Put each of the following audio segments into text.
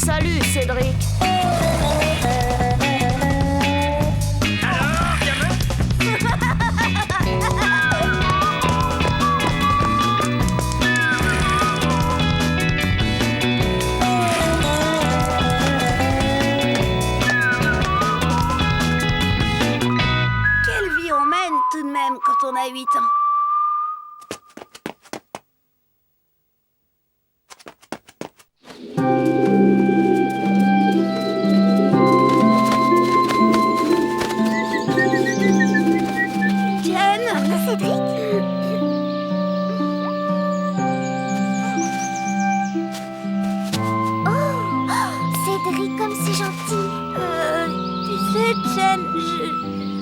Salut, Cédric. Alors, gamin? Quelle vie on mène tout de même quand on a 8 ans. Jen, Cédric, comme c'est gentil. Tu sais, Jen, je t'aime.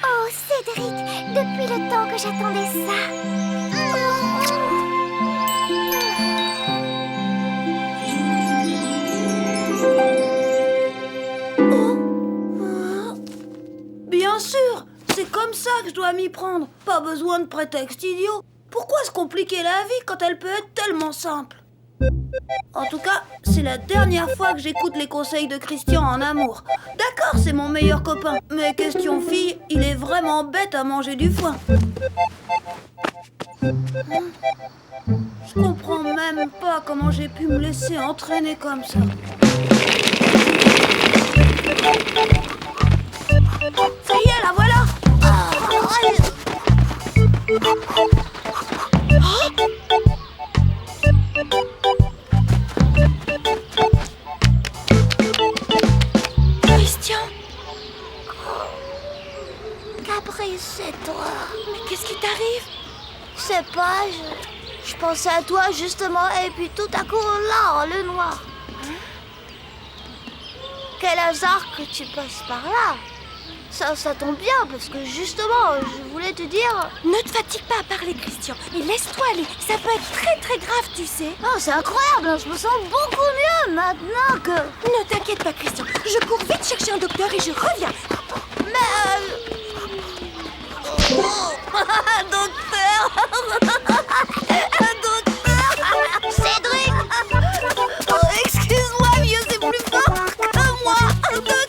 Oh, Cédric, depuis le temps que j'attendais ça. Bien sûr, c'est comme ça que je dois m'y prendre. Pas besoin de prétexte idiot. Pourquoi se compliquer la vie quand elle peut être tellement simple? En tout cas, c'est la dernière fois que j'écoute les conseils de Christian en amour. D'accord, c'est mon meilleur copain, mais question fille, il est vraiment bête à manger du foin. Je comprends même pas comment j'ai pu me laisser entraîner comme ça. Ça y est, la voilà. Christian, Caprice, c'est toi. mais qu'est-ce qui t'arrive? Je sais pas, je pensais à toi justement, et puis tout à coup, là, le noir. Quel hasard que tu passes par là. Ça tombe bien, parce que justement, je voulais te dire... Ne te fatigue pas à parler, Christian. Et laisse-toi aller. Ça peut être très très grave, tu sais. Oh, c'est incroyable, hein, je me sens beaucoup mieux maintenant que... Ne t'inquiète pas, Christian. Je cours vite chercher un docteur et je reviens. Mais... Docteur. Docteur. Cédric! Oh, excuse-moi, vieux, c'est plus fort que moi. Docteur.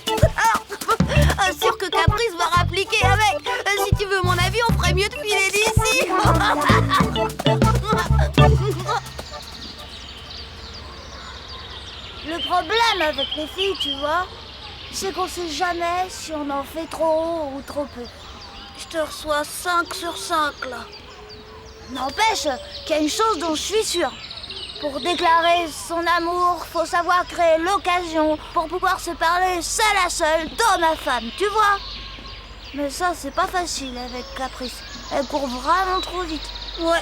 Sûr que Caprice va rappliquer avec. Si tu veux mon avis, on ferait mieux de filer d'ici. Le problème avec les filles, tu vois, c'est qu'on sait jamais si on en fait trop ou trop peu. Je te reçois 5 sur 5, là. N'empêche qu'il y a une chose dont je suis sûre. Pour déclarer son amour, faut savoir créer l'occasion pour pouvoir se parler seul à seul d'homme à femme, tu vois. Mais ça, c'est pas facile avec Caprice. Elle court vraiment trop vite. Ouais,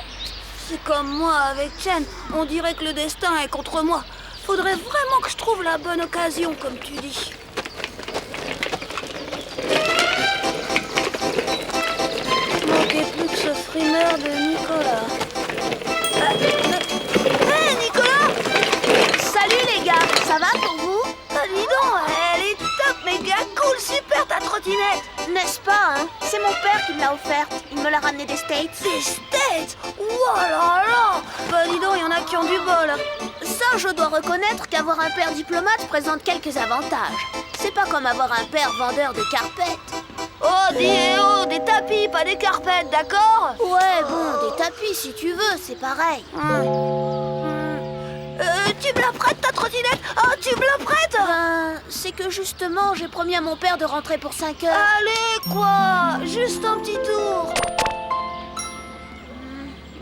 c'est comme moi avec Chen. On dirait que le destin est contre moi. Faudrait vraiment que je trouve la bonne occasion, comme tu dis. Manquait plus que ce frimeur de Nicolas. Hé, Nicolas! Salut les gars, ça va pour vous? Ah, dis donc, elle est top, méga cool, super ta trottinette! N'est-ce pas, hein? C'est mon père qui me l'a offerte. Il me l'a ramené des States. Des States! Wow là là! Bah dis donc, il y en a qui ont du bol. Ça, je dois reconnaître qu'avoir un père diplomate présente quelques avantages. C'est pas comme avoir un père vendeur de carpettes. Oh, des tapis, pas des carpettes, d'accord? Ouais, bon, des tapis si tu veux, c'est pareil. Tu me la prêtes ta trottinette? Oh, tu me la prêtes? Ben, c'est que justement, j'ai promis à mon père de rentrer pour 5 heures. Allez, quoi? Juste un petit tour.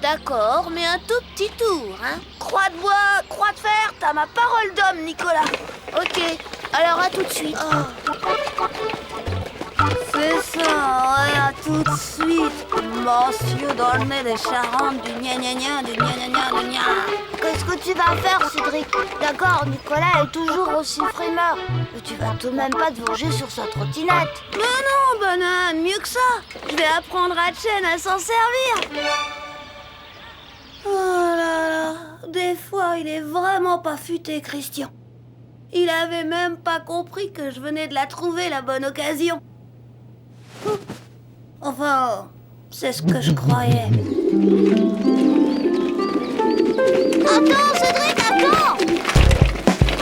D'accord, mais un tout petit tour, hein? Croix de bois, croix de fer, t'as ma parole d'homme, Nicolas. Ok, alors à tout de suite. C'est ça, ouais, à tout de suite. Monsieur dans le nez des Charentes, du gna-gna-gna, du gna-gna-gna, du gna. Qu'est-ce que tu vas faire, Cédric? D'accord, Nicolas est toujours aussi frimeur. Mais tu vas tout de même pas te venger sur sa trottinette. Mais non, banane, mieux que ça. Je vais apprendre à Chen à s'en servir. Oh là là, des fois, il est vraiment pas futé, Christian. Il avait même pas compris que je venais de la trouver, la bonne occasion. Enfin, C'est ce que je croyais. Attends, Cédric, attends!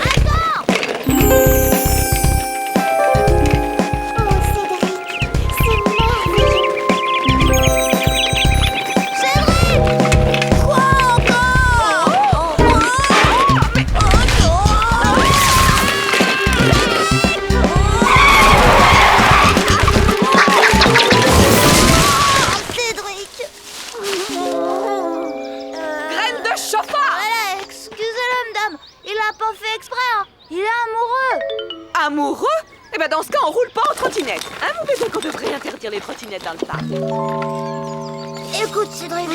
Attends! Oh, Cédric, c'est merveilleux! Cédric! Quoi encore? Cédric! Graine de chauffard! Voilà, excusez-le, madame. Il a pas fait exprès, hein. Il est amoureux. Amoureux? Eh ben dans ce cas, on roule pas en trottinette. Hein, mon bébé, qu'on devrait interdire les trottinettes dans le parc. Écoute, Cédric.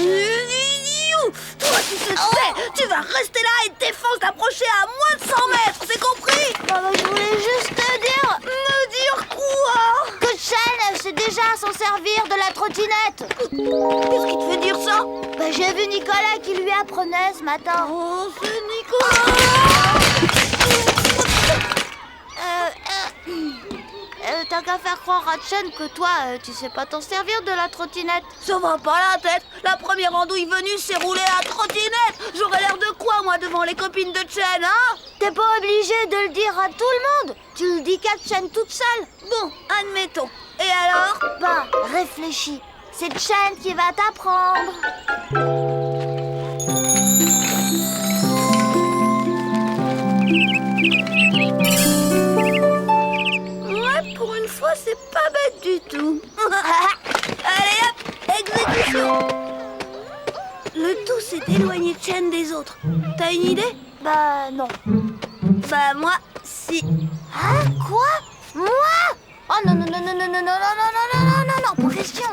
Toi, tu te sais, tu vas rester là et te défense d'approcher à moins de 100 mètres, c'est compris? Bah, je voulais juste te dire. Me dire quoi? Que Chen sait déjà à s'en servir de la trottinette. Qu'est-ce qui te fait dire ça? Bah, j'ai vu Nicolas qui lui apprenait ce matin. Oh, c'est Nicolas! T'as qu'à faire croire à Chen que toi, tu sais pas t'en servir de la trottinette. Ça va pas la tête. La première andouille venue s'est roulée à trottinette. J'aurais l'air de quoi, moi, devant les copines de Chen, hein? T'es pas obligé de le dire à tout le monde. Tu le dis qu'à Chen toute seule. Bon, admettons. Et alors? Bah, réfléchis. C'est Chen qui va t'apprendre. Ouais, pour une fois, c'est pas bête du tout. Allez hop, exécution. Le tout, c'est d'éloigner Chen des autres. T'as une idée? Bah, non. Bah, moi, si. Hein? Quoi? Moi? Oh non, non, non, non, non, non, non, non, non, non, non, non, non, pas question.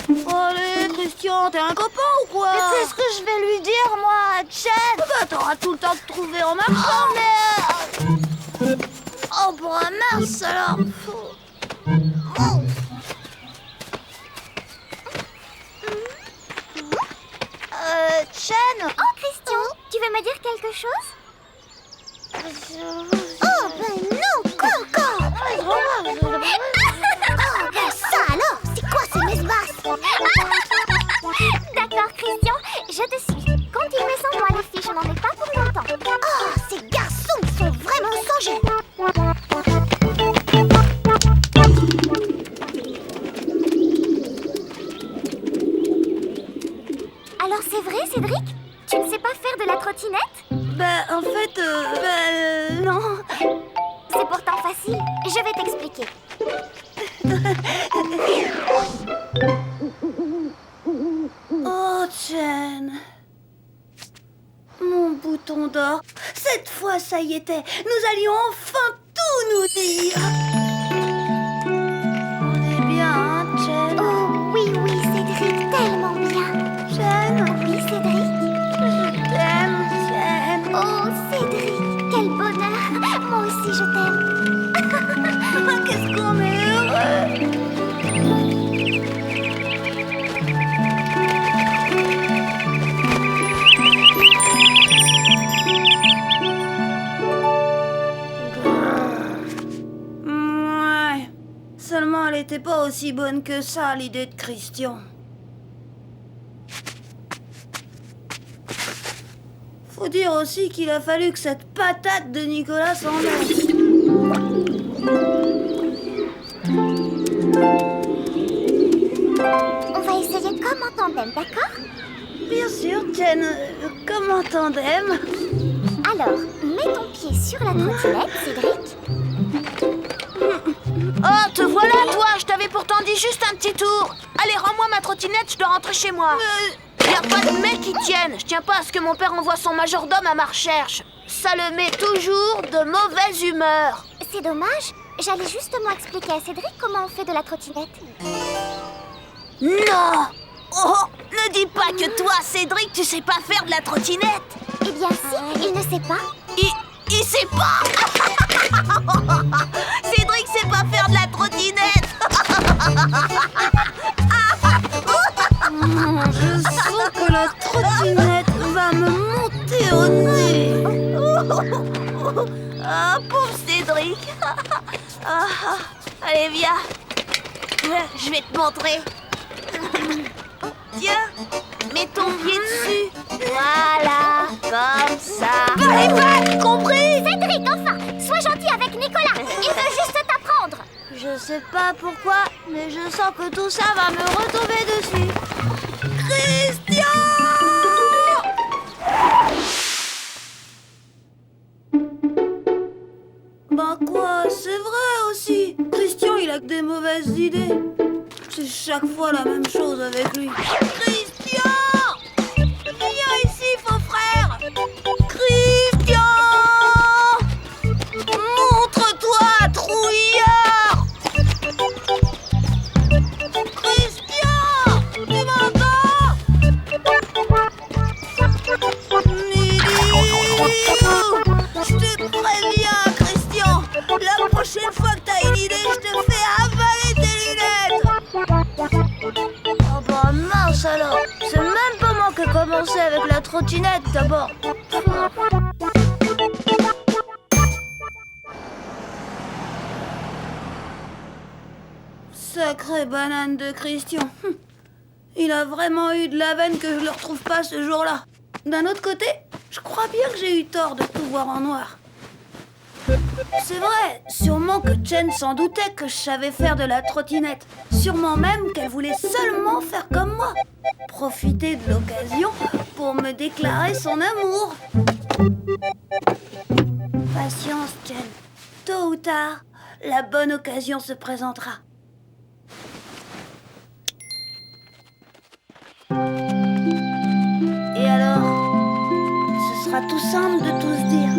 Allez, Christian, t'es un copain ou quoi? Mais qu'est-ce que je vais lui dire, moi, à Chen? Bah, t'auras tout le temps de trouver en Oh, marchant. mais... Oh, bon, mince, alors. Oh. Chen? Oh, Christian, tu veux me dire quelque chose? Oh, ben non, Coco! Oh, ben ça alors, c'est quoi ces mesbasses? D'accord, Christian, je te suis. Continue sans moi, les filles, je n'en ai pas pour longtemps. Oh, ces garçons sont vraiment sans gêne. Alors c'est vrai, Cédric? Tu ne sais pas faire de la trottinette? Bah, en fait, non. C'est pourtant facile, je vais t'expliquer. Oh, Chen. Mon bouton d'or. Cette fois, ça y était. Nous allions enfin tout nous dire. On est bien, hein, Chen? Oh, oui, oui, Cédric, tellement bien. Chen, Oui, Cédric? je t'aime, Chen. Oh, Cédric, quel bonheur. Moi aussi, je t'aime. Qu'est-ce qu'on est heureux. Ouais. Seulement, elle était pas aussi bonne que ça, l'idée de Christian. Faut dire aussi qu'il a fallu que cette patate de Nicolas s'en aille. On va essayer comme en tandem, d'accord? Bien sûr, Chen, comme en tandem. Alors, mets ton pied sur la trottinette, Cédric. Oh, te voilà, toi. Je t'avais pourtant dit juste un petit tour. Allez, rends-moi ma trottinette, je dois rentrer chez moi. Y a pas de mec qui tienne. Je tiens pas à ce que mon père envoie son majordome à ma recherche. Ça le met toujours de mauvaise humeur. C'est dommage, j'allais justement expliquer à Cédric comment on fait de la trottinette. Non. Oh, ne dis pas que toi, Cédric, tu sais pas faire de la trottinette. Eh bien si, il ne sait pas. Il sait pas. Cédric sait pas faire de la trottinette. Je sens que la trottinette va me monter au nez. Ah, pauvre Cédric. Allez, viens. Je vais te montrer. Tiens, mets ton pied dessus. Voilà, comme ça. Allez, va, compris? Cédric, enfin, sois gentil avec Nicolas. Il veut juste t'apprendre. Je sais pas pourquoi, mais je sens que tout ça va me retomber dessus. Christian! Ben quoi, c'est vrai aussi. Christian, il a que des mauvaises idées. C'est chaque fois la même chose avec lui. Christian! Viens ici, faux frère! Christian! Montre-toi, trouillard! Christian! Tu m'entends? Je te préviens, Christian. La prochaine fois que t'as une idée, je te fais avaler tes lunettes. Oh bah mince alors. C'est même pas moi qui ai commencé avec la trottinette d'abord. Sacrée banane de Christian. Il a vraiment eu de la veine que je le retrouve pas ce jour-là. D'un autre côté, je crois bien que j'ai eu tort de tout voir en noir. C'est vrai, sûrement que Chen s'en doutait que je savais faire de la trottinette. Sûrement même qu'elle voulait seulement faire comme moi. Profiter de l'occasion pour me déclarer son amour. Patience, Chen. Tôt ou tard, la bonne occasion se présentera. Et alors, ce sera tout simple de tout se dire.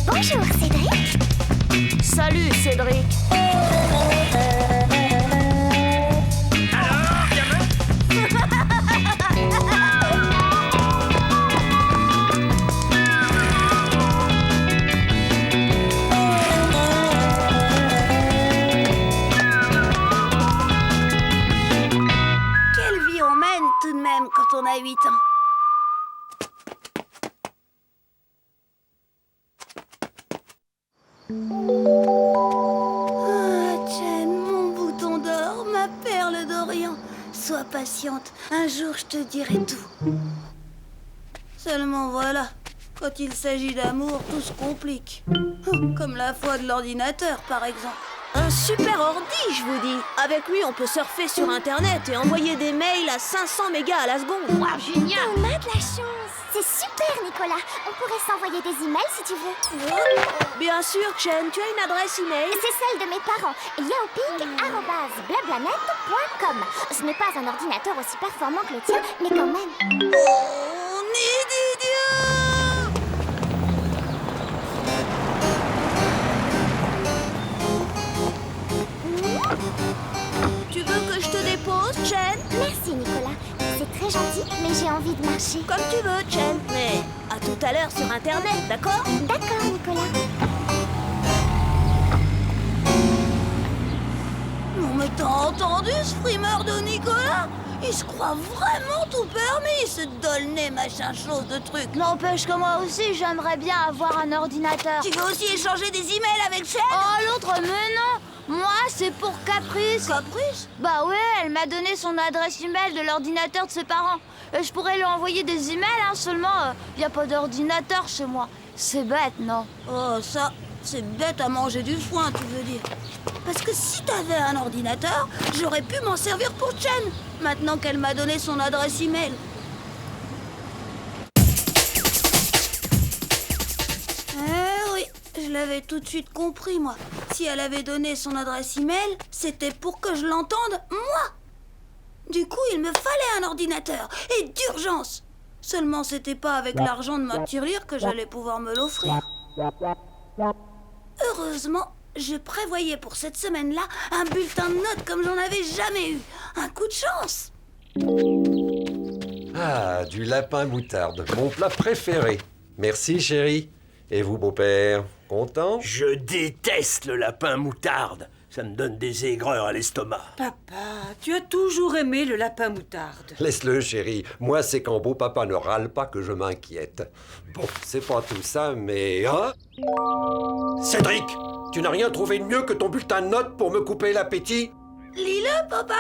Bonjour, Cédric. Salut, Cédric. Quelle vie on mène tout de même quand on a 8 ans. Ah, Chen, mon bouton d'or, ma perle d'Orient. Sois patiente, un jour je te dirai tout. Seulement voilà, quand il s'agit d'amour, tout se complique. Comme la foi de l'ordinateur, par exemple. Un super ordi, je vous dis. Avec lui, on peut surfer sur Internet et envoyer des mails à 500 mégas à la seconde. Waouh, génial. On a de la chance. C'est super, Nicolas. On pourrait s'envoyer des emails si tu veux. Bien sûr, Chen, tu as une adresse email? C'est celle de mes parents. yaoping@blablanet.com. Ce n'est pas un ordinateur aussi performant que le tien, mais quand même. Oh, nid d'idiot! Tu veux que je te dépose, Chen? Merci, Nicolas. C'est très gentil, mais j'ai envie de marcher. Comme tu veux, Chen. Mais à tout à l'heure sur Internet, d'accord? D'accord, Nicolas. Non mais t'as entendu ce frimeur de Nicolas? Il se croit vraiment tout permis, ce dolné machin chose de truc. N'empêche que moi aussi, j'aimerais bien avoir un ordinateur. Tu veux aussi échanger des emails avec Chen? Oh, l'autre, mais non! Moi, c'est pour Caprice. Caprice? Bah ouais, elle m'a donné son adresse email de l'ordinateur de ses parents. Et je pourrais lui envoyer des emails, hein, seulement y a pas d'ordinateur chez moi. C'est bête, non? Oh ça, C'est bête à manger du foin, tu veux dire. Parce que si t'avais un ordinateur, j'aurais pu m'en servir pour Chen, maintenant qu'elle m'a donné son adresse email. Eh oui, je l'avais tout de suite compris, moi. Si elle avait donné son adresse email, c'était pour que je l'entende, moi. Du coup, il me fallait un ordinateur, et d'urgence. Seulement, c'était pas avec l'argent de ma tirelire que j'allais pouvoir me l'offrir. Heureusement, je prévoyais pour cette semaine-là un bulletin de notes comme j'en avais jamais eu. Un coup de chance. Ah, du lapin moutarde, mon plat préféré. Merci, chérie. Et vous, beau-père, content? Je déteste le lapin moutarde. Ça me donne des aigreurs à l'estomac. Papa, tu as toujours aimé le lapin moutarde. Laisse-le, chérie. Moi, c'est quand beau-papa ne râle pas que je m'inquiète. Bon, c'est pas tout ça, mais... Hein? Cédric, tu n'as rien trouvé de mieux que ton bulletin de notes pour me couper l'appétit? Lis-le, papa.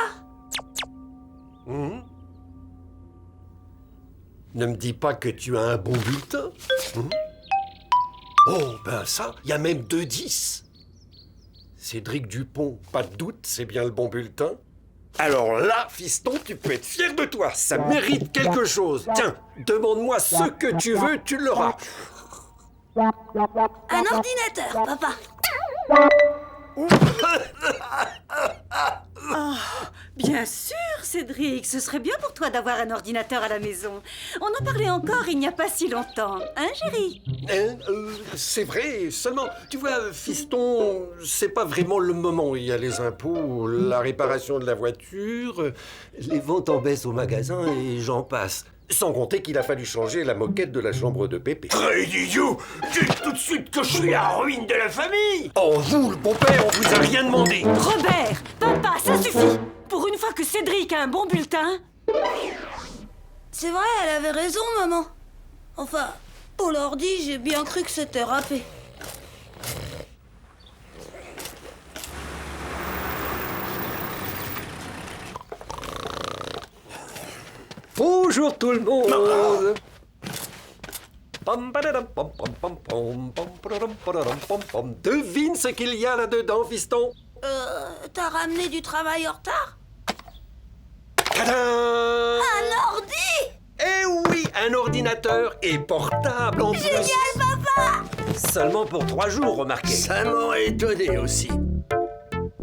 Ne me dis pas que tu as un bon bulletin. Oh, ben ça, il y a même 2-10. Cédric Dupont, pas de doute, c'est bien le bon bulletin. Alors là, fiston, tu peux être fier de toi, ça mérite quelque chose. Tiens, demande-moi ce que tu veux, tu l'auras. Un ordinateur, papa. Bien sûr, Cédric, ce serait bien pour toi d'avoir un ordinateur à la maison. On en parlait encore il n'y a pas si longtemps, hein, chérie? C'est vrai, seulement, tu vois, fiston, c'est pas vraiment le moment. Il y a les impôts, la réparation de la voiture, les ventes en baisse au magasin et j'en passe. Sans compter qu'il a fallu changer la moquette de la chambre de Pépé. Très idiot! Dites tout de suite que je suis la ruine de la famille! Oh, vous, le beau-père, on vous a rien demandé. Robert, papa, ça suffit! Pour une fois que Cédric a un bon bulletin... C'est vrai, elle avait raison, maman. Enfin, pour l'ordi, j'ai bien cru que c'était râpé. Bonjour tout le monde. Devine ce qu'il y a là-dedans, fiston. T'as ramené du travail en retard? Tadam! Un ordi! Eh oui, un ordinateur et portable en plus. Génial, papa! Seulement pour 3 jours, remarquez. Ça m'aurait étonné aussi.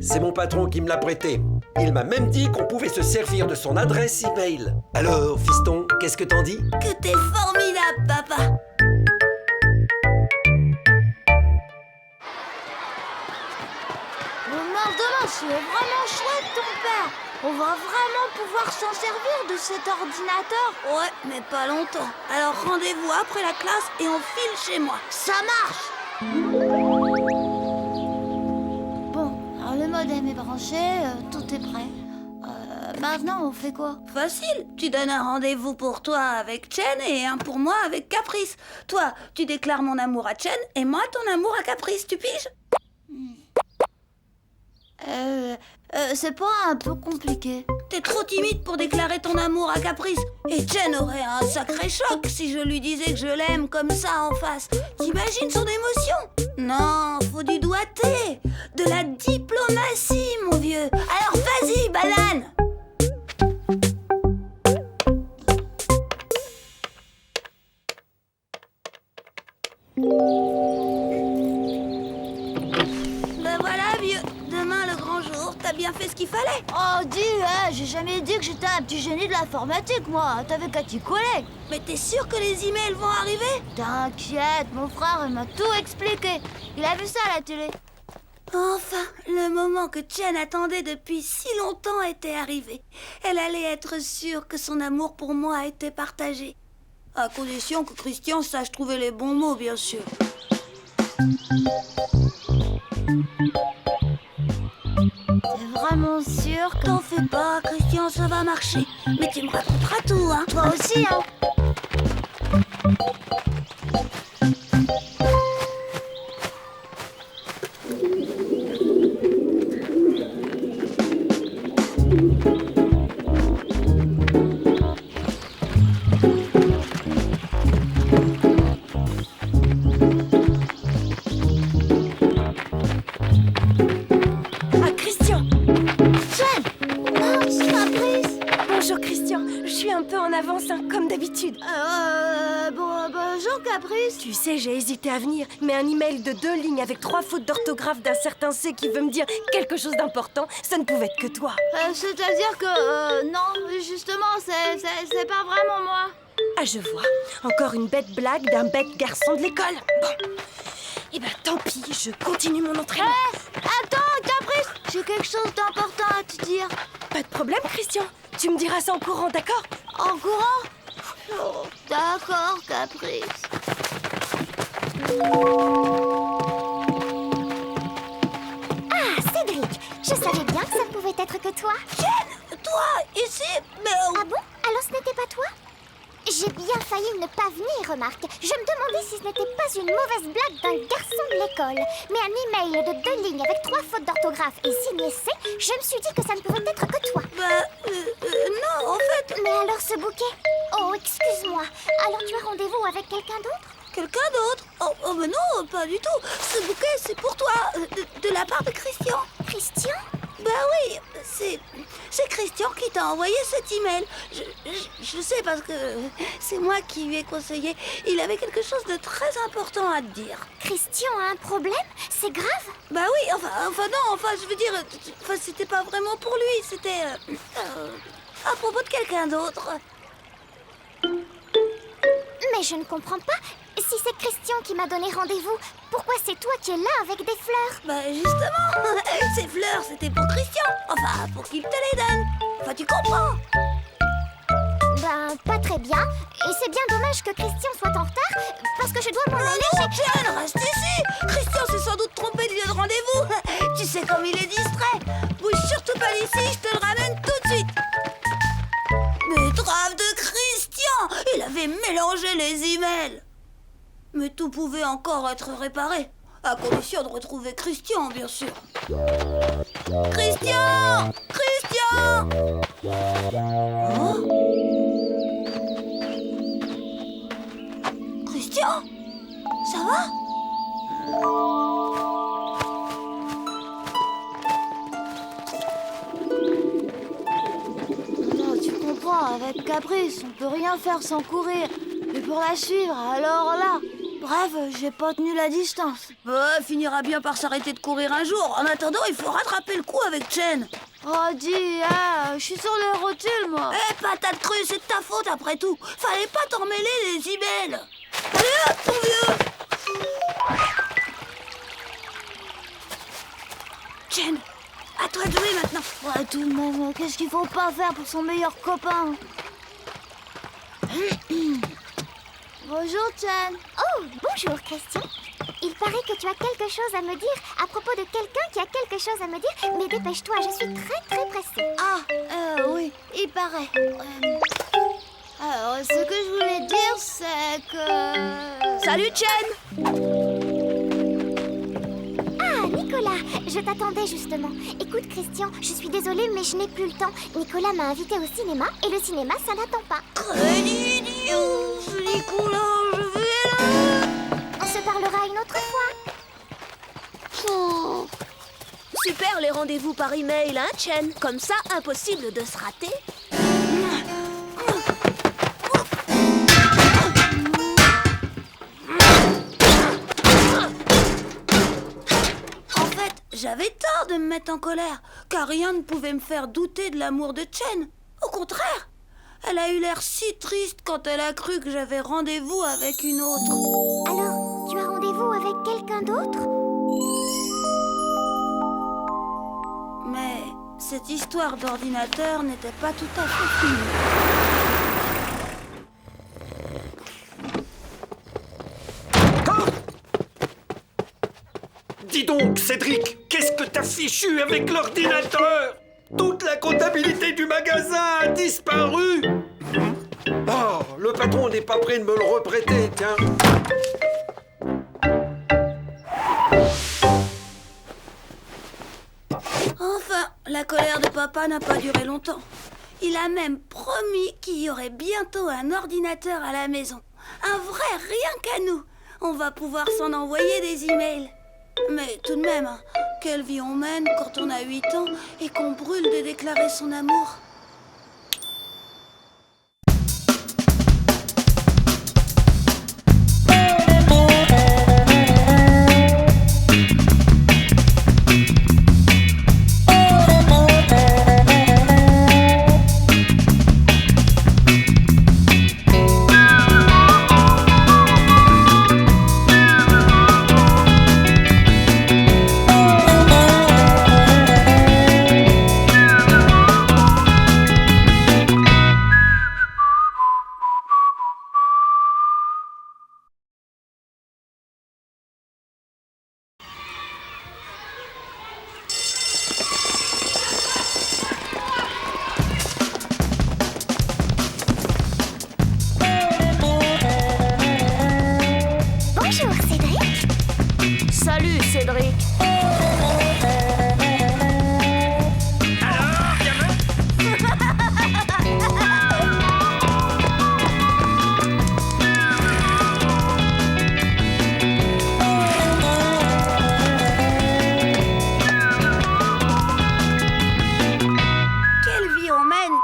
C'est mon patron qui me l'a prêté. Il m'a même dit qu'on pouvait se servir de son adresse email. Alors, fiston, qu'est-ce que t'en dis? Que t'es formidable, papa! Demain, c'est vraiment chouette, ton père. On va vraiment pouvoir s'en servir de cet ordinateur. Ouais, mais pas longtemps. Alors rendez-vous après la classe et on file chez moi. Ça marche. Bon, alors le modem est branché, tout est prêt. Maintenant, on fait quoi? Facile, tu donnes un rendez-vous pour toi avec Chen et un pour moi avec Caprice. Toi, tu déclares mon amour à Chen et moi ton amour à Caprice, tu piges? C'est pas un peu compliqué? T'es trop timide pour déclarer ton amour à Caprice. Et Chen aurait un sacré choc si je lui disais que je l'aime comme ça en face. T'imagines son émotion? Non, faut du doigté, de la diplomatie, mon vieux. Alors vas-y, banane! Ben voilà, vieux. Demain, le grand jour. T'as bien fait ce qu'il fallait. Oh, dis, j'ai jamais dit que j'étais un petit génie de l'informatique, moi. T'avais qu'à t'y coller. Mais t'es sûr que les emails vont arriver? T'inquiète, mon frère, il m'a tout expliqué. Il a vu ça à la télé. Enfin, le moment que Chen attendait depuis si longtemps était arrivé. Elle allait être sûre que son amour pour moi a été partagé. À condition que Christian sache trouver les bons mots, bien sûr. T'es vraiment sûr que... T'en fais pas, Christian, ça va marcher. Mais tu me raconteras tout, hein. Toi aussi, hein? un peu en avance, hein, comme d'habitude. Bonjour Caprice. Tu sais, j'ai hésité à venir, mais un email de 2 lignes avec 3 fautes d'orthographe d'un certain C qui veut me dire quelque chose d'important, ça ne pouvait être que toi. C'est-à-dire que... non, justement, c'est pas vraiment moi. Ah, je vois. Encore une bête blague d'un bête garçon de l'école. Bon. Eh ben, tant pis, je continue mon entraînement. Attends, Caprice. J'ai quelque chose d'important à te dire. Pas de problème, Christian. Tu me diras ça en courant, d'accord? En courant? Oh, d'accord, Caprice. Ah, Cédric, je savais bien que ça ne pouvait être que toi. Toi, ici? Mais Ah bon? Alors ce n'était pas toi? J'ai bien failli ne pas venir, remarque. Je me demandais si ce n'était pas une mauvaise blague d'un garçon de l'école. Mais un email de 2 lignes avec 3 fautes d'orthographe et signé C, je me suis dit que ça ne pouvait être que toi. non, en fait... Mais alors ce bouquet? Oh, excuse-moi. Alors tu as rendez-vous avec quelqu'un d'autre? Quelqu'un d'autre? Oh, mais non, pas du tout. Ce bouquet, c'est pour toi, de la part de Christian. Christian? Bah oui, c'est Christian qui t'a envoyé cet email. Je sais parce que c'est moi qui lui ai conseillé. Il avait quelque chose de très important à te dire. Christian a un problème? C'est grave? Bah oui, je veux dire, c'était pas vraiment pour lui, c'était à propos de quelqu'un d'autre. Mais je ne comprends pas. Si c'est Christian qui m'a donné rendez-vous, pourquoi c'est toi qui es là avec des fleurs? Bah justement, ces fleurs c'était pour Christian. Enfin, pour qu'il te les donne. Enfin, tu comprends? Ben, pas très bien. Et c'est bien dommage que Christian soit en retard, parce que je dois m'en aller. Non, Jane, reste ici. Christian s'est sans doute trompé de lieu de rendez-vous. Tu sais comme il est distrait. Bouge surtout pas d'ici, je te le ramène tout de suite. Mais trave de Christian, il avait mélangé les emails. Mais tout pouvait encore être réparé, à condition de retrouver Christian, bien sûr. Christian! Christian! Oh? Christian? Ça va? Non, tu comprends, avec Caprice, on peut rien faire sans courir. Et pour la suivre, alors là... Bref, j'ai pas tenu la distance. Bah, elle finira bien par s'arrêter de courir un jour. En attendant, il faut rattraper le coup avec Chen. Oh, dis, je suis sur le rotule, moi. Eh, patate crue, c'est de ta faute après tout. Fallait pas t'en mêler les emails. Allez hop, ton vieux. Chen, à toi de jouer maintenant. Ouais, tout de même, qu'est-ce qu'il faut pas faire pour son meilleur copain? Bonjour, Chen. Oh, bonjour Christian. Il paraît que tu as quelque chose à me dire à propos de quelqu'un qui a quelque chose à me dire, mais dépêche-toi, je suis très pressée. Ah, oui, il paraît. Alors, ce que je voulais dire, c'est que... Salut, Chen! Ah, Nicolas, je t'attendais justement. Écoute Christian, je suis désolée, mais je n'ai plus le temps. Nicolas m'a invité au cinéma, et le cinéma, ça n'attend pas. Quel idiot, ce Nicolas, je vais là. On se parlera une autre fois. Oh. Super les rendez-vous par email, hein, Chen? Comme ça, impossible de se rater. En fait, j'avais tort de me mettre en colère, car rien ne pouvait me faire douter de l'amour de Chen. Au contraire, elle a eu l'air si triste quand elle a cru que j'avais rendez-vous avec une autre. Alors, tu as rendez-vous avec quelqu'un d'autre? Mais cette histoire d'ordinateur n'était pas tout à fait finie. Dis donc, Cédric, qu'est-ce que t'as fichu avec l'ordinateur? Toute la comptabilité du magasin a disparu. Oh, le patron n'est pas prêt de me le reprêter, tiens. Enfin, la colère de papa n'a pas duré longtemps. Il a même promis qu'il y aurait bientôt un ordinateur à la maison. Un vrai rien qu'à nous. On va pouvoir s'en envoyer des emails. Mais tout de même, hein, quelle vie on mène quand on a 8 ans et qu'on brûle de déclarer son amour.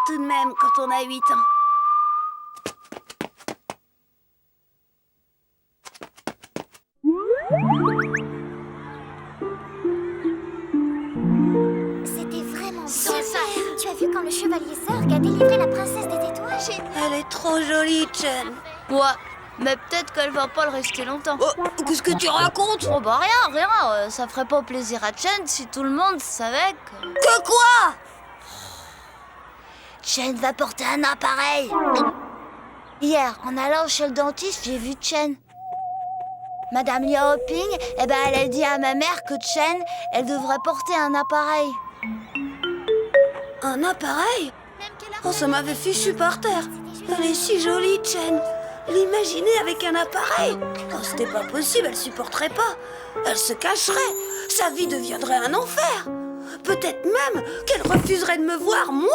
tout de même quand on a 8 ans. C'était vraiment super. Tu as vu quand le chevalier Zurg a délivré la princesse des étoiles? Elle est trop jolie, Chen. Ouais, mais peut-être qu'elle va pas le rester longtemps. Oh, qu'est-ce que tu racontes? Oh bah rien, ça ferait pas plaisir à Chen si tout le monde savait que... Que quoi? Chen va porter un appareil. Hier, en allant chez le dentiste, j'ai vu Chen. Madame Liaoping, elle a dit à ma mère que Chen, elle devrait porter un appareil. Un appareil? Oh, ça m'avait fichu par terre. Elle est si jolie, Chen. L'imaginer avec un appareil. Oh, c'était pas possible, elle supporterait pas. Elle se cacherait. Sa vie deviendrait un enfer. Peut-être même qu'elle refuserait de me voir, moi.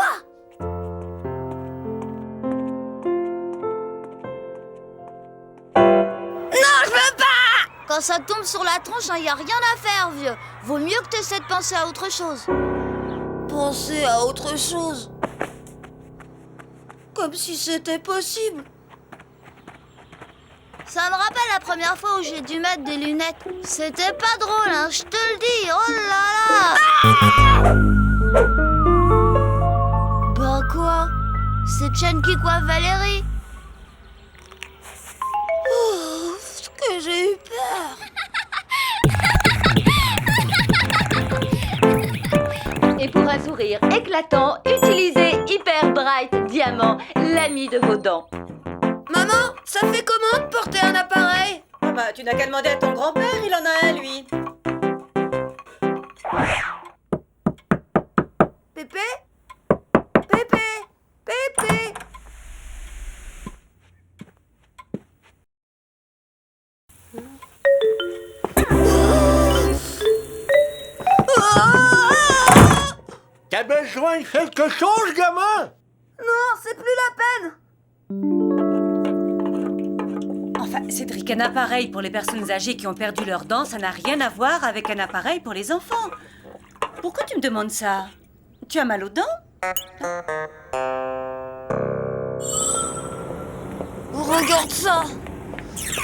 Non, je veux pas! Quand ça tombe sur la tronche, y a rien à faire, vieux. Vaut mieux que t'essaies de penser à autre chose. Penser à autre chose. Comme si c'était possible. Ça me rappelle la première fois où j'ai dû mettre des lunettes. C'était pas drôle, hein, je te le dis. Oh là là! Bah quoi? C'est Chen qui coiffe Valérie. Oh, ce que j'ai eu peur. Et pour un sourire éclatant, utilisez Hyper Bright Diamant, l'ami de vos dents. Maman, ça fait comment de porter un appareil? Ah bah, tu n'as qu'à demander à ton grand-père, il en a un, lui. Pépé? Pépé? Pépé? T'as besoin de quelque chose, gamin? Non, c'est plus la peine. Enfin, Cédric, un appareil pour les personnes âgées qui ont perdu leurs dents, ça n'a rien à voir avec un appareil pour les enfants. Pourquoi tu me demandes ça? Tu as mal aux dents? Regarde ça.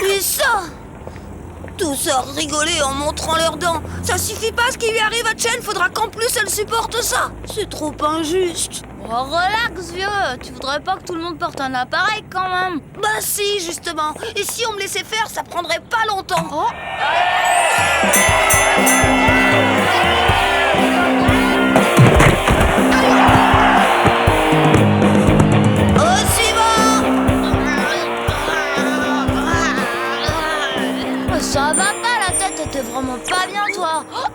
Et ça. Tous à rigoler en montrant leurs dents. Ça suffit pas ce qui lui arrive à Chen, faudra qu'en plus elle supporte ça. C'est trop injuste. Oh, relax, vieux. Tu voudrais pas que tout le monde porte un appareil quand même? Bah si, justement. Et si on me laissait faire, ça prendrait pas longtemps. Oh. Au suivant. Ça va pas, la tête était vraiment pas bien, toi. Oh.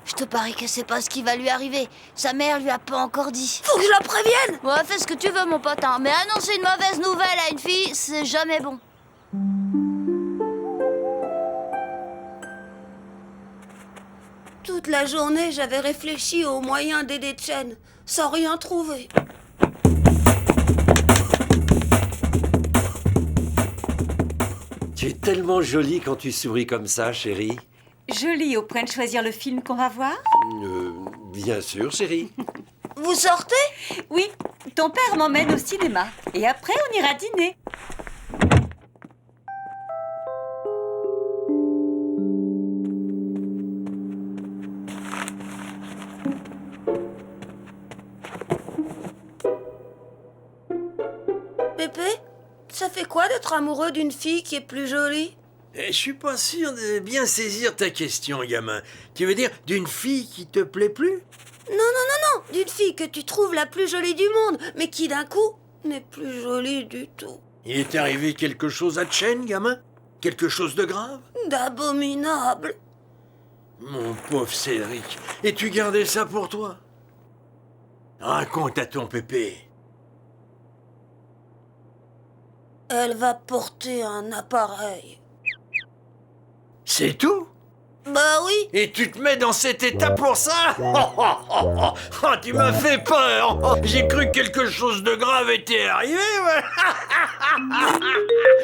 Je te parie que c'est pas ce qui va lui arriver. Sa mère lui a pas encore dit. Faut que je la prévienne. Ouais, fais ce que tu veux, mon pote, hein. Mais annoncer une mauvaise nouvelle à une fille, c'est jamais bon. Toute la journée, j'avais réfléchi aux moyens d'aider Chen, sans rien trouver. Tu es tellement jolie quand tu souris comme ça, chérie. Joli, au point de choisir le film qu'on va voir? Bien sûr, chérie. Vous sortez? Oui, ton père m'emmène au cinéma. Et après, on ira dîner. Pépé, ça fait quoi d'être amoureux d'une fille qui est plus jolie? Je suis pas sûr de bien saisir ta question, gamin. Tu veux dire d'une fille qui te plaît plus? Non, d'une fille que tu trouves la plus jolie du monde, mais qui d'un coup n'est plus jolie du tout. Il est arrivé quelque chose à Chen, gamin? Quelque chose de grave? D'abominable. Mon pauvre Cédric, et tu gardais ça pour toi? Raconte à ton pépé. Elle va porter un appareil. C'est tout? Bah oui. Et tu te mets dans cet état pour ça? Tu m'as fait peur. J'ai cru que quelque chose de grave était arrivé. Ouais.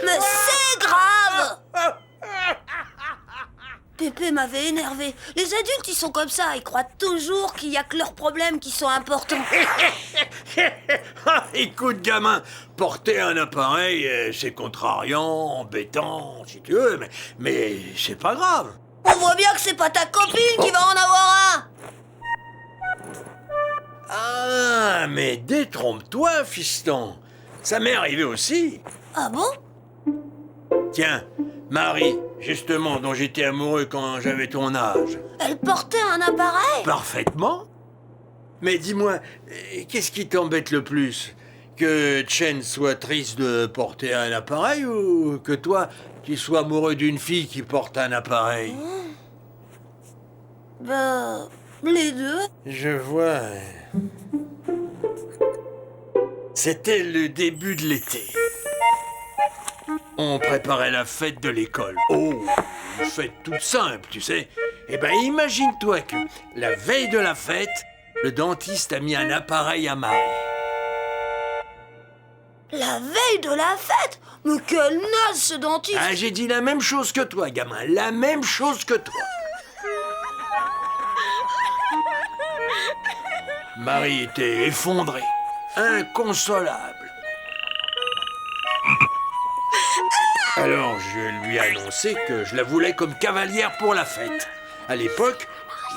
Mais c'est grave. Pépé m'avait énervé. Les adultes, ils sont comme ça. Ils croient toujours qu'il y a que leurs problèmes qui sont importants. Ah, écoute, gamin, porter un appareil, c'est contrariant, embêtant, si tu veux, mais c'est pas grave. On voit bien que c'est pas ta copine qui va en avoir un. Ah, mais détrompe-toi, fiston. Ça m'est arrivé aussi. Ah bon? Tiens, Marie, justement, dont j'étais amoureux quand j'avais ton âge. Elle portait un appareil? Parfaitement. Mais dis-moi, qu'est-ce qui t'embête le plus? Que Chen soit triste de porter un appareil ou que toi, tu sois amoureux d'une fille qui porte un appareil? Bah, les deux. Je vois. C'était le début de l'été. On préparait la fête de l'école. Oh, une fête toute simple, tu sais. Eh ben, imagine-toi que la veille de la fête, le dentiste a mis un appareil à Marie. La veille de la fête? Mais quel naze ce dentiste! Ah, j'ai dit la même chose que toi, gamin. La même chose que toi. Marie était effondrée, inconsolable. Alors je lui ai annoncé que je la voulais comme cavalière pour la fête. À l'époque,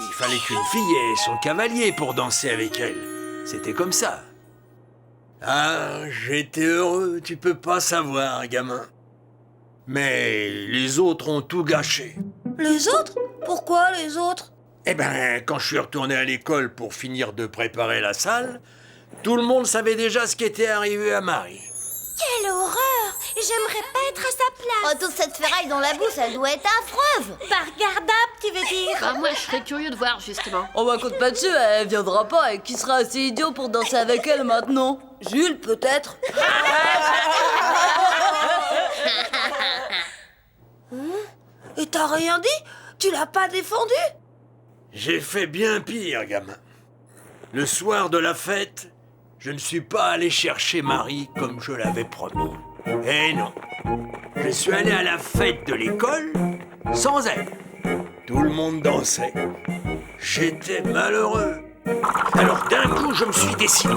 il fallait qu'une fille ait son cavalier pour danser avec elle. C'était comme ça. Ah, j'étais heureux, tu peux pas savoir, gamin. Mais les autres ont tout gâché. Les autres? Pourquoi les autres? Eh ben, quand je suis retourné à l'école pour finir de préparer la salle, tout le monde savait déjà ce qui était arrivé à Marie. Quelle horreur! J'aimerais pas être à sa place. Oh, toute cette ferraille dans la bouche, elle doit être affreuse. Pas regardable, tu veux dire? Bah, moi, je serais curieux de voir, justement. Oh bah compte pas dessus, elle viendra pas et qui sera assez idiot pour danser avec elle maintenant? Jules, peut-être? Et t'as rien dit? Tu l'as pas défendu? J'ai fait bien pire, gamin. Le soir de la fête, je ne suis pas allé chercher Marie comme je l'avais promis. Eh non, je suis allé à la fête de l'école sans elle. Tout le monde dansait. J'étais malheureux. Alors d'un coup, je me suis décidé.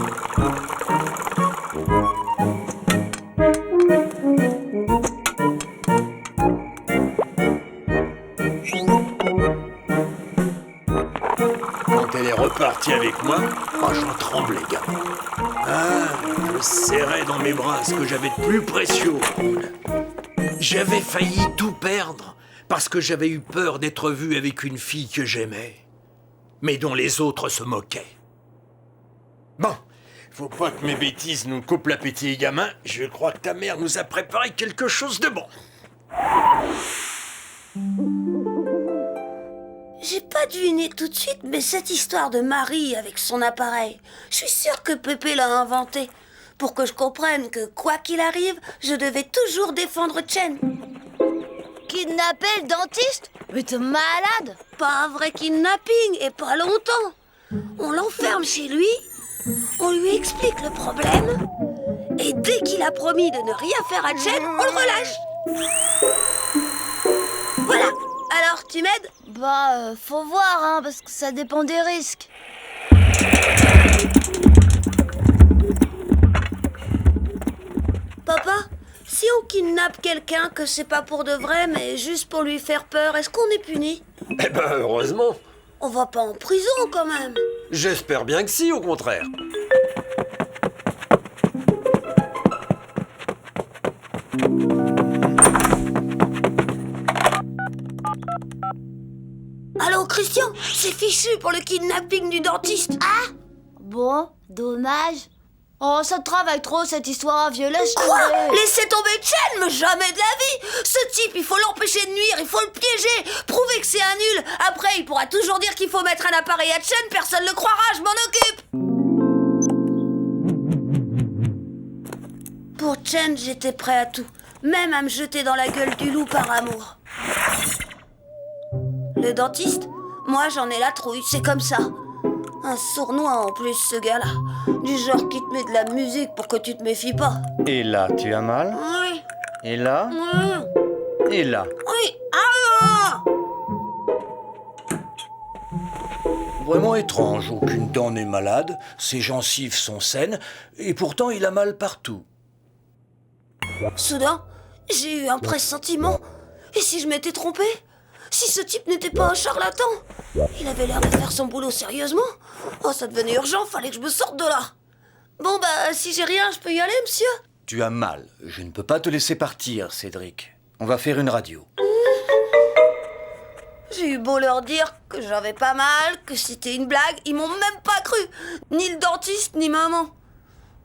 Quand elle est repartie avec moi, oh, j'en tremblais, gamin. Ah, je serrais dans mes bras ce que j'avais de plus précieux au monde. J'avais failli tout perdre parce que j'avais eu peur d'être vu avec une fille que j'aimais, mais dont les autres se moquaient. Bon, faut pas que mes bêtises nous coupent l'appétit, gamin. Je crois que ta mère nous a préparé quelque chose de bon. J'ai pas deviné tout de suite, mais cette histoire de Marie avec son appareil, je suis sûre que Pépé l'a inventée. Pour que je comprenne que, quoi qu'il arrive, je devais toujours défendre Chen. Kidnapper le dentiste? Mais t'es malade! Pas un vrai kidnapping, et pas longtemps. On l'enferme chez lui, on lui explique le problème, et dès qu'il a promis de ne rien faire à Chen, on le relâche. Voilà. Alors, tu m'aides? Bah, faut voir, hein, parce que ça dépend des risques. Papa, si on kidnappe quelqu'un que c'est pas pour de vrai, mais juste pour lui faire peur, est-ce qu'on est puni? Eh ben, heureusement. On va pas en prison, quand même. J'espère bien que si, au contraire. Allô, Christian, c'est fichu pour le kidnapping du dentiste. Ah! Bon, dommage. Oh, ça travaille trop cette histoire, vieux, laisse Quoi? tomber. Laissez tomber Chen, mais jamais de la vie. Ce type, il faut l'empêcher de nuire, il faut le piéger, prouver que c'est un nul. Après, il pourra toujours dire qu'il faut mettre un appareil à Chen, personne ne le croira, je m'en occupe. Pour Chen, j'étais prêt à tout, même à me jeter dans la gueule du loup par amour. Le dentiste? Moi, j'en ai la trouille, c'est comme ça. Un sournois en plus, ce gars-là. Du genre qui te met de la musique pour que tu te méfies pas. Et là, tu as mal? Oui. Et là? Oui. Et là? Oui. Ah! vraiment étrange. Aucune dent n'est malade, ses gencives sont saines, et pourtant il a mal partout. Soudain, j'ai eu un pressentiment. Et si je m'étais trompée? Si ce type n'était pas un charlatan? Il avait l'air de faire son boulot sérieusement. Oh, ça devenait urgent, fallait que je me sorte de là. Bon, bah, si j'ai rien, je peux y aller, monsieur? Tu as mal. Je ne peux pas te laisser partir, Cédric. On va faire une radio. J'ai eu beau leur dire que j'avais pas mal, que c'était une blague, ils m'ont même pas cru. Ni le dentiste, ni maman.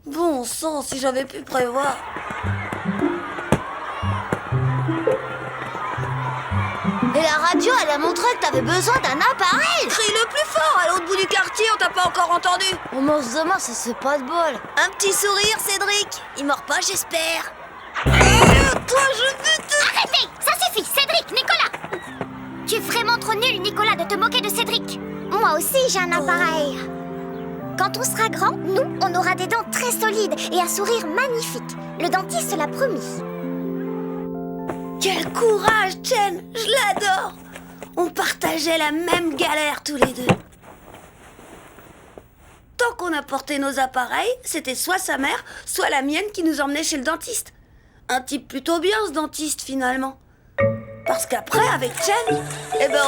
Bon sang, si j'avais pu prévoir. Et la radio, elle a montré que t'avais besoin d'un appareil. Crie le plus fort, à l'autre bout du quartier, on t'a pas encore entendu. On mange demain, ça c'est pas de bol. Un petit sourire, Cédric. Il mord pas, j'espère. Toi, je vais te... Arrêtez! Ça suffit, Cédric, Nicolas! Tu es vraiment trop nul, Nicolas, de te moquer de Cédric. Moi aussi, j'ai un appareil. Quand on sera grand, nous, on aura des dents très solides et un sourire magnifique. Le dentiste l'a promis. Quel courage, Chen. Je l'adore. On partageait la même galère tous les deux. Tant qu'on apportait nos appareils, c'était soit sa mère, soit la mienne qui nous emmenait chez le dentiste. Un type plutôt bien, ce dentiste, finalement. Parce qu'après, avec Chen,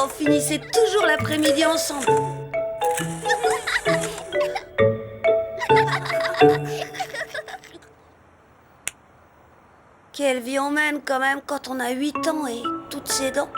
on finissait toujours l'après-midi ensemble. Quelle vie on mène quand même quand on a 8 ans et toutes ses dents.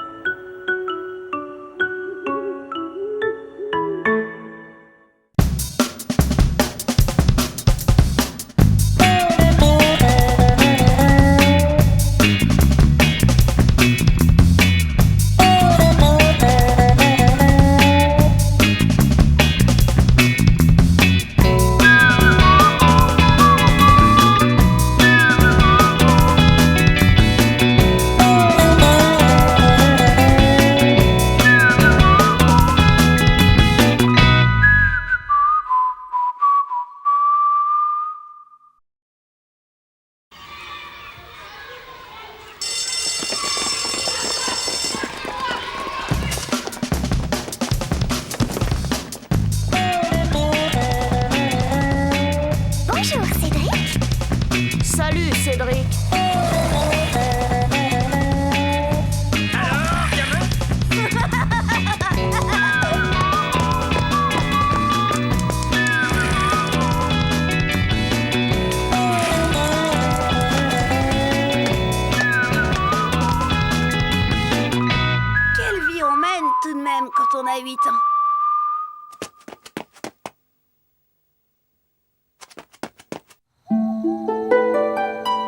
Bonjour, Cédric. Salut, Cédric. Quelle vie on mène tout de même quand on a 8 ans.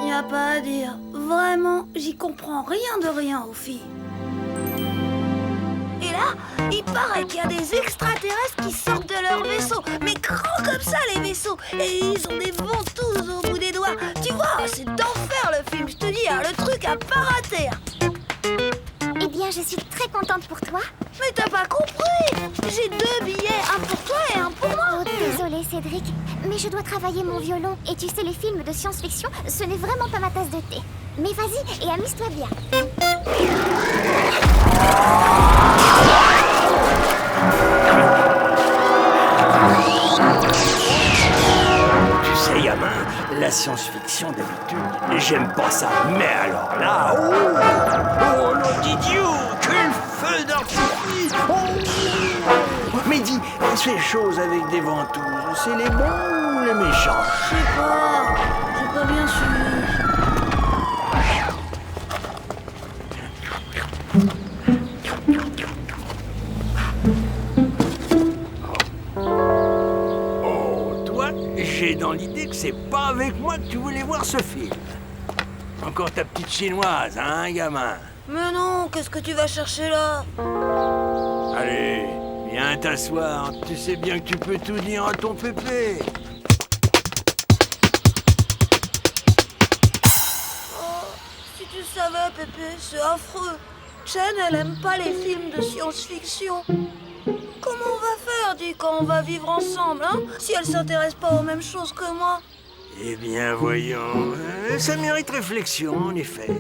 Y a pas à dire. Vraiment, j'y comprends rien de rien aux filles. Et là, il paraît qu'il y a des extraterrestres qui sortent de leur vaisseau. Mais grands comme ça, les vaisseaux. Et ils ont des ventouses au bout des doigts. Tu vois, c'est d'enfer le film, je te dis, hein, le truc à pas rater. Eh bien, je suis très contente pour toi. Mais t'as pas compris. J'ai 2 billets, un pour toi et un pour moi. Oh, désolée, Cédric, mais je dois travailler mon violon. Et tu sais, les films de science-fiction, ce n'est vraiment pas ma tasse de thé. Mais vas-y et amuse-toi bien. Tu sais, gamin, la science-fiction d'habitude, j'aime pas ça. Mais alors là, oh nom d'idiot, quel feu d'artifice! Mais dis, ces choses avec des ventouses, c'est les bons ou les méchants? Je sais pas, j'ai pas bien suivi. Oh, toi, j'ai dans l'idée que c'est pas avec moi que tu voulais voir ce film. Encore ta petite chinoise, hein, gamin? Mais non, qu'est-ce que tu vas chercher là? Allez, viens t'asseoir. Tu sais bien que tu peux tout dire à ton pépé. Oh, si tu savais, Pépé, c'est affreux. Chen, elle aime pas les films de science-fiction. Comment on va faire, dis, quand on va vivre ensemble, hein? Si elle s'intéresse pas aux mêmes choses que moi. Eh bien, voyons, ça mérite réflexion, en effet.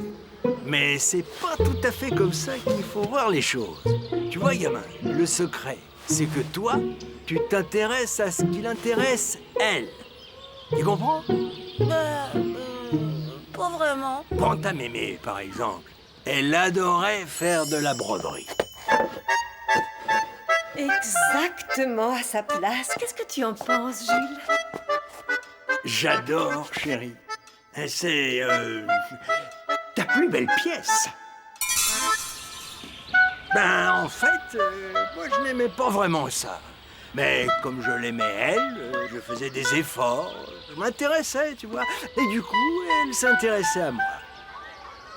Mais c'est pas tout à fait comme ça qu'il faut voir les choses. Tu vois, gamin, le secret, c'est que toi, tu t'intéresses à ce qui l'intéresse, elle. Tu comprends? Pas vraiment. Prends ta mémé, par exemple. Elle adorait faire de la broderie. Exactement à sa place. Qu'est-ce que tu en penses, Jules? J'adore, chérie. C'est ta plus belle pièce. Ben, en fait, moi, je n'aimais pas vraiment ça. Mais comme je l'aimais elle, je faisais des efforts. Je m'intéressais, tu vois. Et du coup, elle s'intéressait à moi.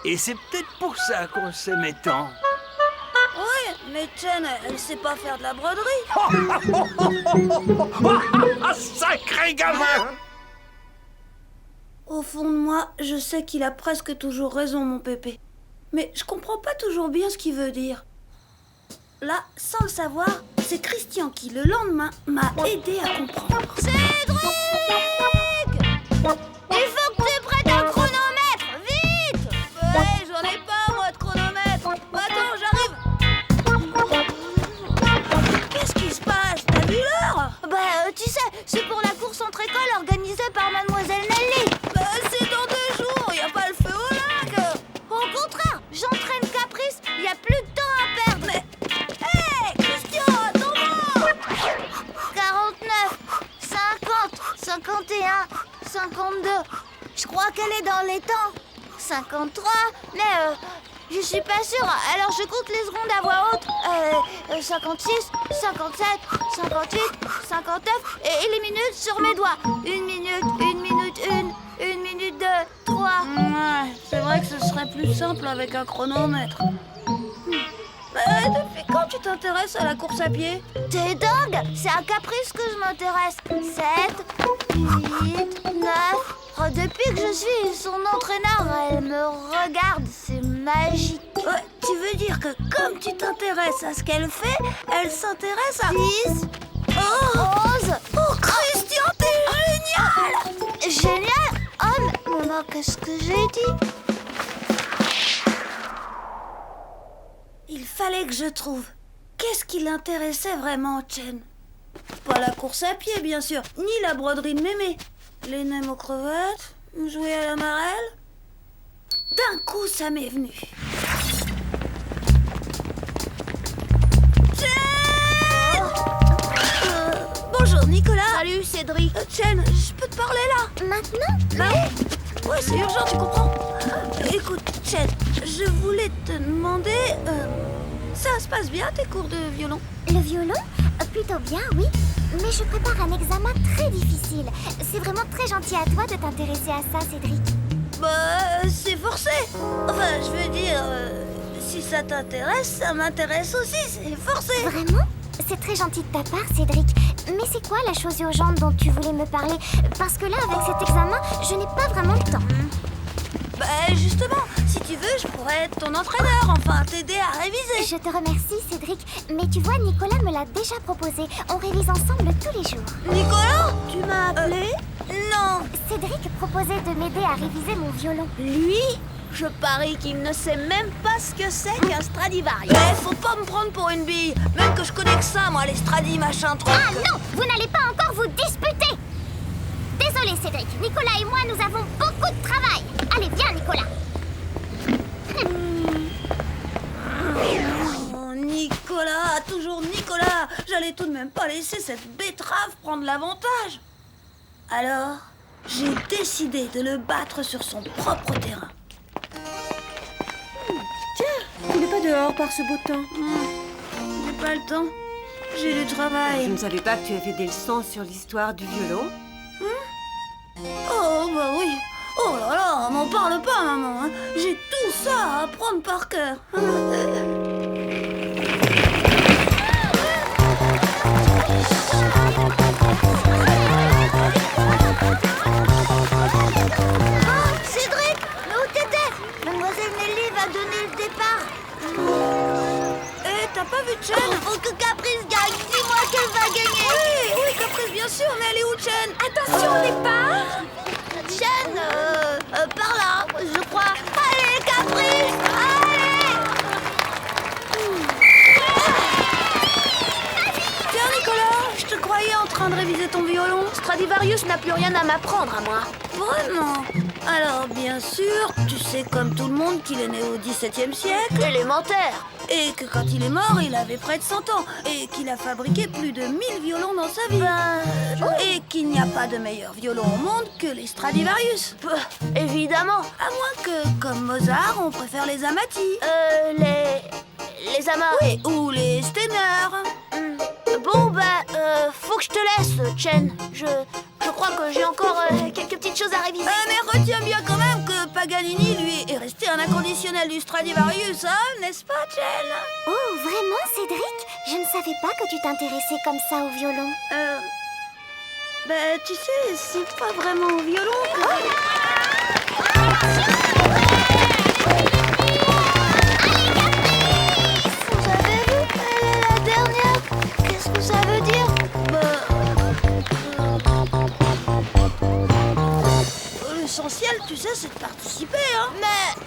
Et c'est peut-être pour ça qu'on s'aimait tant. Ouais, mais Chen, elle sait pas faire de la broderie. Sacré gamin! Au fond de moi, je sais qu'il a presque toujours raison, mon pépé. Mais je comprends pas toujours bien ce qu'il veut dire. Là, sans le savoir, c'est Christian qui, le lendemain, m'a aidé à comprendre. Cédric! Il faut que tu prêtes un chronomètre, vite! Ouais, j'en ai pas, moi, de chronomètre. Attends, j'arrive. Qu'est-ce qui se passe? T'as vu l'heure? Tu sais, c'est pour la course entre écoles organisée par Mademoiselle Nelly. C'est dans 2 jours, y a pas le feu au lac. Au contraire, j'entraîne Caprice, y a plus de temps à perdre. Mais... Hé, Christian, attends-moi! 49, 50, 51, 52. Je crois qu'elle est dans les temps. 53, mais je suis pas sûre. Alors je compte les secondes à voix haute. 56, 57, 58, 59 et les minutes sur mes doigts. 1 minute, 1 minute 1, 1 minute 2, 3. Ouais, c'est vrai que ce serait plus simple avec un chronomètre. Depuis quand tu t'intéresses à la course à pied? T'es dingue! C'est à Caprice que je m'intéresse. 7, 8, 9... Oh, depuis que je suis son entraîneur, elle me regarde. C'est magique. Ouais, tu veux dire que comme tu t'intéresses à ce qu'elle fait, elle s'intéresse à... 10, 11... Oh, Christian, t'es génial! Génial? Oh, mais maman, qu'est-ce que j'ai dit? Il fallait que je trouve. Qu'est-ce qui l'intéressait vraiment, Chen? Pas la course à pied, bien sûr, ni la broderie de mémé. Les nems aux crevettes, jouer à la marelle. D'un coup, ça m'est venu. Chen! Bonjour, Nicolas. Salut, Cédric. Chen, je peux te parler là? Maintenant? Bah oui. Ouais, c'est urgent, tu comprends? Écoute, Chen, je voulais te demander... ça se passe bien, tes cours de violon? Le violon? Plutôt bien, oui. Mais je prépare un examen très difficile. C'est vraiment très gentil à toi de t'intéresser à ça, Cédric. C'est forcé. Enfin, je veux dire, si ça t'intéresse, ça m'intéresse aussi, c'est forcé. Vraiment? C'est très gentil de ta part, Cédric. Mais c'est quoi la chose urgente dont tu voulais me parler? Parce que là, avec cet examen, je n'ai pas vraiment le temps. Justement, si tu veux, je pourrais être ton entraîneur, enfin t'aider à réviser. Je te remercie, Cédric. Mais tu vois, Nicolas me l'a déjà proposé. On révise ensemble tous les jours. Nicolas? Tu m'as appelé? Non. Cédric proposait de m'aider à réviser mon violon. Lui, je parie qu'il ne sait même pas ce que c'est qu'un Stradivarius. Mais faut pas me prendre pour une bille. Même que je connais que ça, moi, les Stradi, machin, truc. Ah non! Vous n'allez pas encore vous disputer! Désolé, Cédric. Nicolas et moi, nous avons beaucoup de travail. Allez, viens, Nicolas. Oh, Nicolas, toujours Nicolas. J'allais tout de même pas laisser cette betterave prendre l'avantage. Alors, j'ai décidé de le battre sur son propre terrain. Tu n'es pas dehors par ce beau temps. J'ai pas le temps. J'ai du travail. Je ne savais pas que tu avais des leçons sur l'histoire du violon. Oh, bah oui. Oh là là, m'en parle pas, maman. J'ai tout ça à apprendre par cœur. Cédric, mais où t'étais? Mademoiselle Nelly va donner le départ. T'as pas vu Chen? Faut que Caprice gagne. Dis-moi qu'elle va gagner. Oui, Caprice, bien sûr, mais elle est où, Chen? Attention, on départ. Chen, par là, je crois. Allez, Caprice, allez. Je te croyais en train de réviser ton violon. Stradivarius n'a plus rien à m'apprendre à moi. Vraiment? Alors, bien sûr, tu sais comme tout le monde qu'il est né au XVIIe siècle. Élémentaire. Et que quand il est mort, il avait près de 100 ans. Et qu'il a fabriqué plus de 1000 violons dans sa vie. Et qu'il n'y a pas de meilleur violon au monde que les Stradivarius. Évidemment. À moins que, comme Mozart, on préfère les Amati. Les amas. Oui, ou les Steiner. Bon, faut que je te laisse, Chen. Je crois que j'ai encore quelques petites choses à réviser. Mais retiens bien quand même que Paganini, lui, est resté un inconditionnel du Stradivarius, hein, n'est-ce pas, Chen? Oh, vraiment, Cédric? Je ne savais pas que tu t'intéressais comme ça au violon. Tu sais, c'est pas vraiment au violon que... Vous avez vu? Elle est la dernière. Qu'est-ce que ça veut dire? L'essentiel, tu sais, c'est de participer, hein. Mais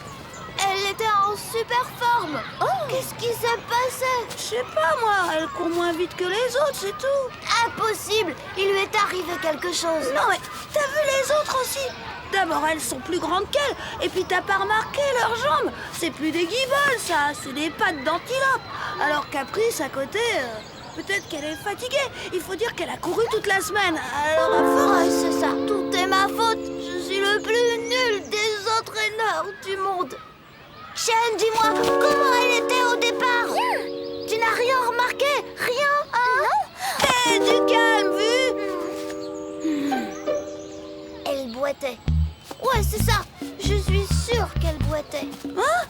elle était en super forme. Qu'est-ce qui s'est passé? Je sais pas, moi, elle court moins vite que les autres, c'est tout. Impossible. Il lui est arrivé quelque chose. Non, mais t'as vu les autres aussi? D'abord, elles sont plus grandes qu'elles. Et puis, t'as pas remarqué leurs jambes? C'est plus des guiboles, ça. C'est des pattes d'antilope. Alors, Caprice, à côté, peut-être qu'elle est fatiguée. Il faut dire qu'elle a couru toute la semaine. Alors, à force... C'est ça. Tout est ma faute. Je suis le plus nul des entraîneurs du monde. Chen, dis-moi, comment elle était au départ? Rien. Tu n'as rien remarqué? Rien? Non. Hé, du calme, vu? Elle boitait. Ouais, c'est ça. Je suis sûre qu'elle boitait. Hein?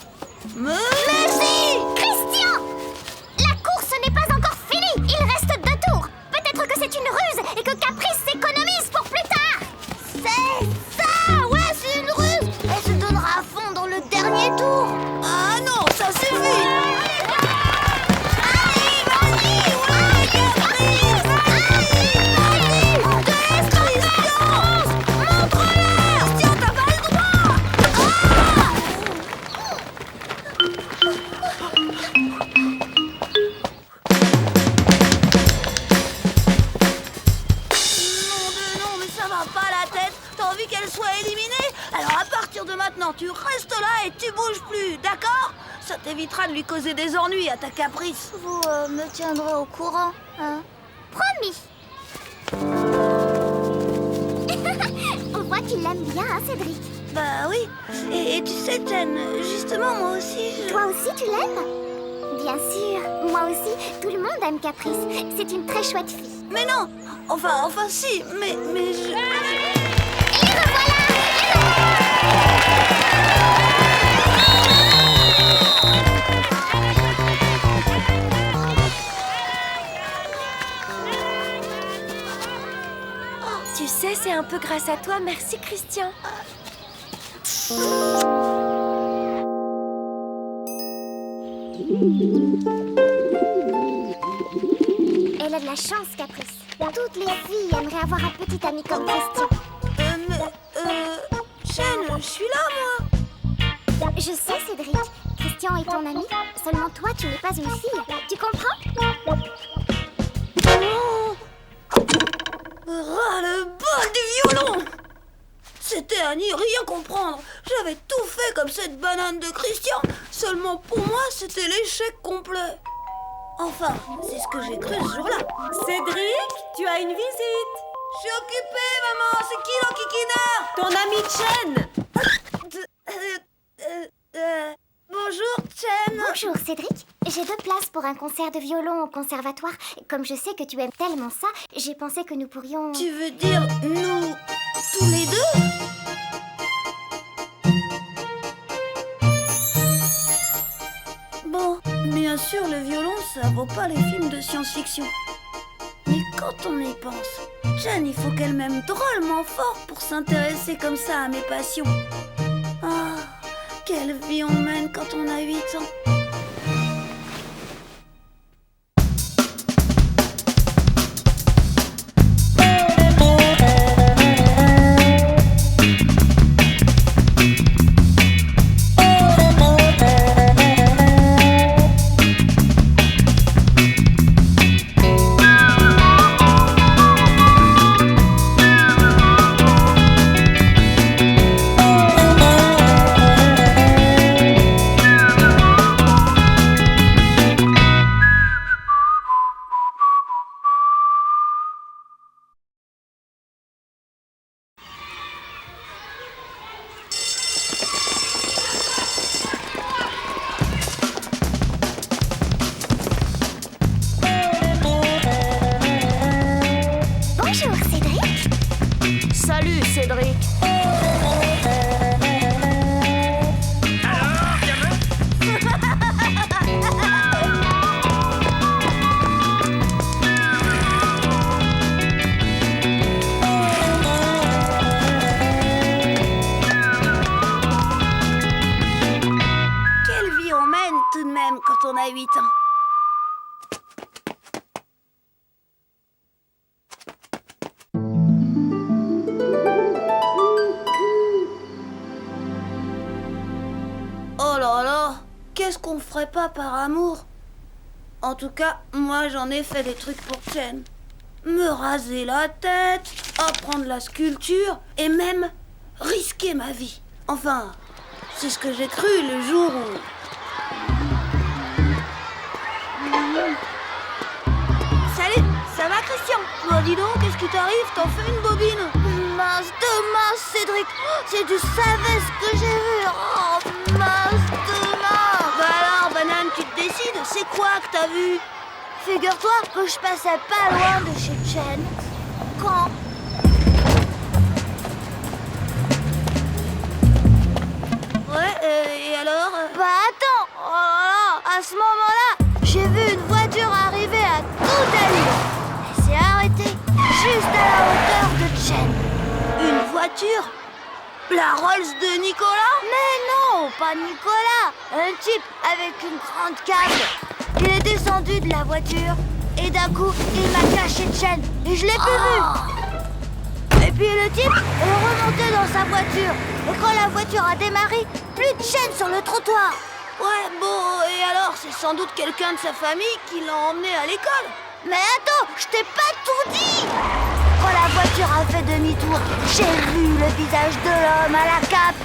Mais si! Christian! La course n'est pas encore finie. Il reste 2 tours. Peut-être que c'est une ruse et que Caprice s'économise pour plus tard. C'est ça! Ouais, c'est une ruse. Elle se donnera à fond dans le dernier tour. Ah non, ça suffit! Tu restes là et tu bouges plus, d'accord? Ça t'évitera de lui causer des ennuis à ta Caprice. Vous me tiendrez au courant, hein? Promis. On voit qu'il l'aime bien, hein, Cédric? Bah oui. Et tu sais, Chen, justement, moi aussi... Toi aussi, tu l'aimes? Bien sûr. Moi aussi. Tout le monde aime Caprice. C'est une très chouette fille. Mais non. Enfin si. Mais je... Et le voilà! Tu sais, c'est un peu grâce à toi. Merci, Christian. Elle a de la chance, Caprice. Toutes les filles aimeraient avoir un petit ami comme Christian. Chen, je suis là, moi. Je sais, Cédric. Christian est ton ami. Seulement toi, tu n'es pas une fille. Tu comprends? Le bol du violon! C'était à n'y rien comprendre. J'avais tout fait comme cette banane de Christian. Seulement pour moi, c'était l'échec complet. Enfin, c'est ce que j'ai cru ce jour-là. Cédric, tu as une visite. Je suis occupée, maman. C'est qui l'enquiquineur? Ton ami Chen. Bonjour, Chen. Bonjour, Cédric. J'ai 2 places pour un concert de violon au conservatoire. Comme je sais que tu aimes tellement ça, j'ai pensé que nous pourrions... Tu veux dire nous tous les deux? Bon, bien sûr, le violon, ça vaut pas les films de science-fiction. Mais quand on y pense, Chen, il faut qu'elle m'aime drôlement fort pour s'intéresser comme ça à mes passions. Ah, quelle vie on mène quand on a 8 ans. Bonjour, Cédric. Salut, Cédric. Alors, gamin? Quelle vie on mène tout de même quand on a 8 ans. Oh là là, qu'est-ce qu'on ferait pas par amour? En tout cas, moi j'en ai fait des trucs pour Chen. Me raser la tête, apprendre la sculpture et même risquer ma vie. Enfin, c'est ce que j'ai cru le jour où... Salut, ça va Christian? Bah dis donc, qu'est-ce qui t'arrive? T'en fais une bobine? Mince de mince, Cédric. Oh, si tu savais ce que j'ai vu. Oh, mince de mince. Bah alors, banane, tu te décides? C'est quoi que t'as vu? Figure-toi que je passais pas loin de chez Chen quand... Ouais, et alors? Bah attends, oh là là, à ce moment-là, j'ai vu une voiture arriver à toute allure. Elle s'est arrêtée juste à la hauteur de Chen. Une voiture? La Rolls de Nicolas? Mais non, pas Nicolas. Un type avec une grande canne. Il est descendu de la voiture et d'un coup, il m'a caché Chen et je l'ai plus vu. Et puis le type est remonté dans sa voiture. Et quand la voiture a démarré, plus de Chen sur le trottoir. Ouais, bon, et alors, c'est sans doute quelqu'un de sa famille qui l'a emmené à l'école. Mais attends, je t'ai pas tout dit. Quand la voiture a fait demi-tour, j'ai vu le visage de l'homme à la cape.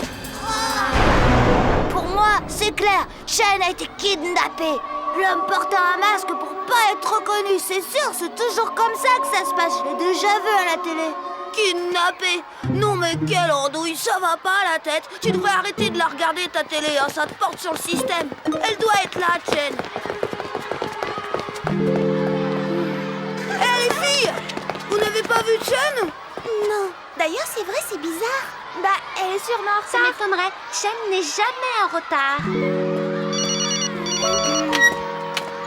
Pour moi, c'est clair, Chen a été kidnappé. L'homme portait un masque pour pas être reconnu, c'est sûr, c'est toujours comme ça que ça se passe. Je l'ai déjà vu à la télé. Kidnappé? Non mais quelle andouille, ça va pas à la tête. Tu devrais arrêter de la regarder ta télé, hein, ça te porte sur le système. Elle doit être là, Chen. Hé les filles, vous n'avez pas vu Chen? Non. D'ailleurs, c'est vrai, c'est bizarre. Bah, elle est sûrement en retard. Ça m'étonnerait. Chen n'est jamais en retard.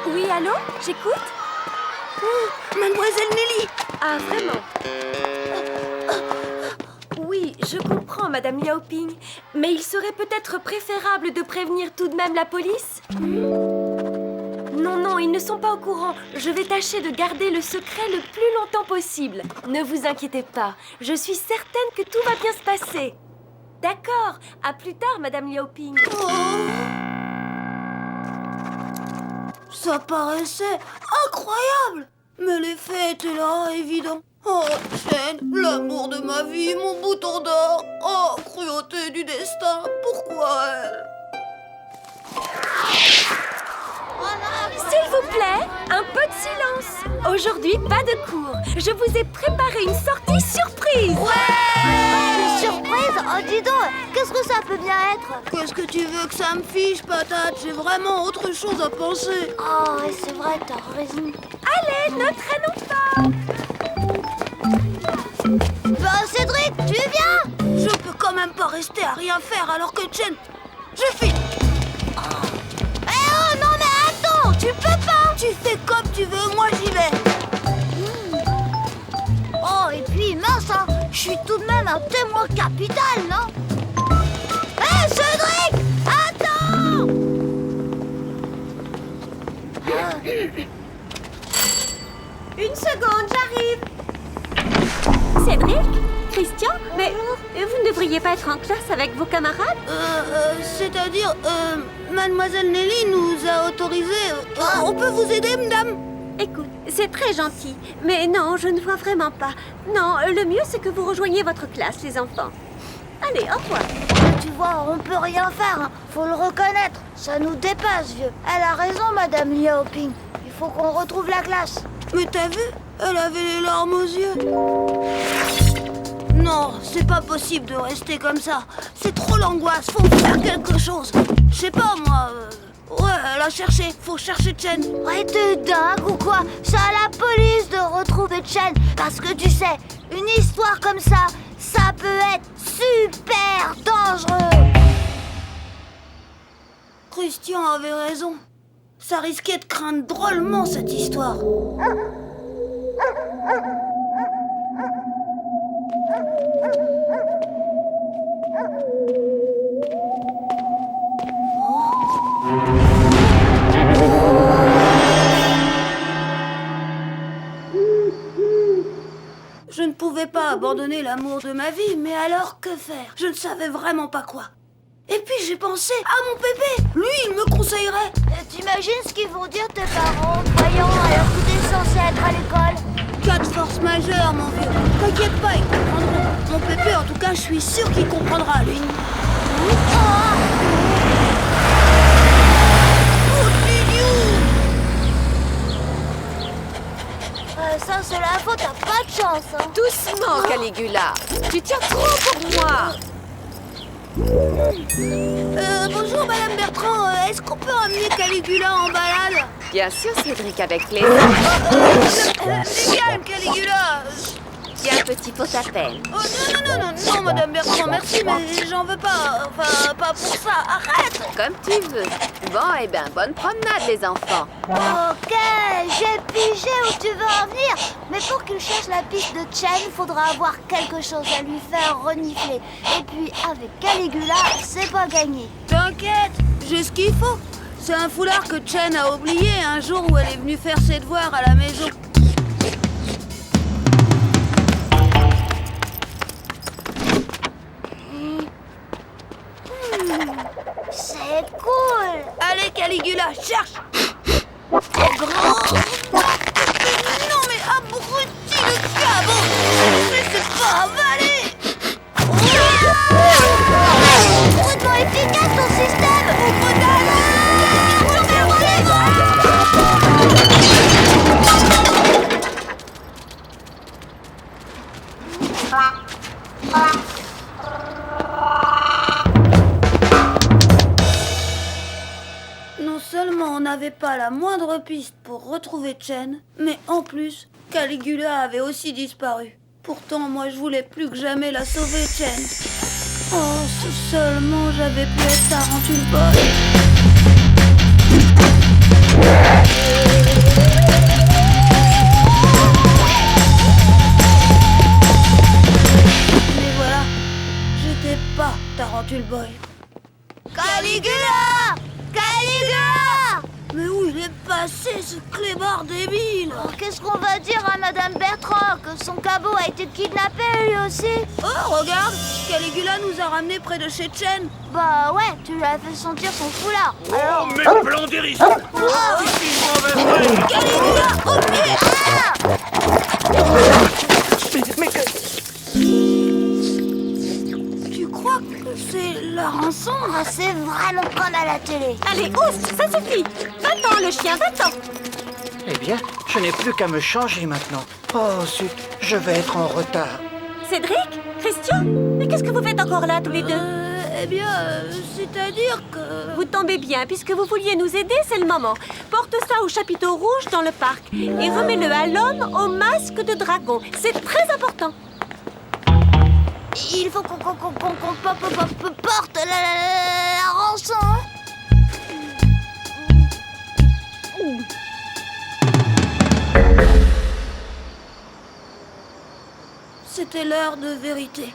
Oui, allô? J'écoute? Mademoiselle Nelly. Ah, vraiment? Oui, je comprends, Madame Liaoping. Mais il serait peut-être préférable de prévenir tout de même la police? Non, non, ils ne sont pas au courant. Je vais tâcher de garder le secret le plus longtemps possible. Ne vous inquiétez pas. Je suis certaine que tout va bien se passer. D'accord. À plus tard, Madame Liaoping. Ça paraissait incroyable. Mais les faits étaient là, évidents. Oh, Chen, l'amour de ma vie, mon bouton d'or. Oh, cruauté du destin, pourquoi elle? S'il vous plaît, un peu de silence. Aujourd'hui, pas de cours. Je vous ai préparé une sortie surprise. Une surprise? Oh, dis donc, qu'est-ce que ça peut bien être? Qu'est-ce que tu veux que ça me fiche, patate? J'ai vraiment autre chose à penser. Oh, c'est vrai, t'as raison. Allez, ne traînons pas. Bah, Cédric, tu viens? Je peux quand même pas rester à rien faire alors que Chen... Je file. Eh oh, non mais attends, tu peux pas. Tu fais comme tu veux, moi j'y vais. Oh, et puis mince, hein, je suis tout de même un témoin capital, non? Hé, Cédric, attends. Une seconde, j'arrive. Cédric? Christian? Mais vous ne devriez pas être en classe avec vos camarades? C'est-à-dire, Mademoiselle Nelly nous a autorisé... on peut vous aider, madame? Écoute, c'est très gentil, mais non, je ne vois vraiment pas. Non, le mieux c'est que vous rejoigniez votre classe, les enfants. Allez, au revoir. Tu vois, on peut rien faire, hein. Faut le reconnaître. Ça nous dépasse, vieux. Elle a raison, Madame Liaoping. Il faut qu'on retrouve la classe. Mais t'as vu? Elle avait les larmes aux yeux. Non, c'est pas possible de rester comme ça. C'est trop l'angoisse, faut faire quelque chose. Je sais pas, moi... Ouais, elle a cherché. Faut chercher Chen. Ouais, t'es dingue ou quoi? C'est à la police de retrouver Chen. Parce que tu sais, une histoire comme ça peut être super dangereux. Christian avait raison. Ça risquait de craindre drôlement cette histoire. Je ne pouvais pas abandonner l'amour de ma vie, mais alors que faire? Je ne savais vraiment pas quoi. Et puis j'ai pensé à mon bébé. Lui, il me conseillerait. T'imagines ce qu'ils vont dire tes parents, voyant alors que t'es censé être à l'école? Cas de force majeure, mon vieux. T'inquiète pas, ils comprendront. Mon pépé, en tout cas, je suis sûre qu'il comprendra, lui. Ça, c'est la faute, t'as pas de chance, hein. Doucement, Caligula. Tu tiens trop pour moi. Bonjour, Madame Bertrand. Est-ce qu'on peut emmener Caligula en balade? Bien sûr, Cédric, avec plaisir. Calme, Caligula. Tiens, petit pot à peine. Oh, non, Madame Bertrand, merci, mais j'en veux pas. Enfin, pas pour ça. Arrête. Comme tu veux. Bon, eh ben, bonne promenade, les enfants. Ok, j'ai pigé où tu veux en venir. Mais pour qu'il cherche la piste de Chen, faudra avoir quelque chose à lui faire renifler. Et puis, avec Caligula, c'est pas gagné. T'inquiète, j'ai ce qu'il faut. C'est un foulard que Chen a oublié un jour où elle est venue faire ses devoirs à la maison. C'est cool. Allez, Caligula, cherche. C'est grand. Non, mais abruti le cabot. Mais c'est pas avalé. Complètement efficace ton système. Non seulement on n'avait pas la moindre piste pour retrouver Chen, mais en plus, Caligula avait aussi disparu. Pourtant, moi je voulais plus que jamais la sauver, Chen. Oh, si seulement j'avais pu être Tarantule-Boy. Mais voilà, j'étais pas Tarantule-Boy. Caligula! Caligula! Mais où il est passé, ce clébard débile? Oh, qu'est-ce qu'on va dire à Madame Bertrand? Que son cabot a été kidnappé lui aussi? Oh, regarde, Caligula nous a ramenés près de chez Chen. Bah ouais, tu lui as fait sentir son foulard. Oh, mes plans d'hérisson. Caligula, au pied! Tu crois que c'est la rançon? Ah, c'est vraiment comme à la télé. Allez, ouf, ça suffit. Va-t'en, le chien, va-t'en. Eh bien, je n'ai plus qu'à me changer maintenant. Oh, zut, je vais être en retard. Cédric? Christian? Mais qu'est-ce que vous faites encore là, tous les deux? Eh bien, c'est-à-dire que... Vous tombez bien, puisque vous vouliez nous aider, c'est le moment. Porte ça au chapiteau rouge dans le parc et remets-le à l'homme au masque de dragon. C'est très important. Il faut qu'on porte la rançon. C'était l'heure de vérité.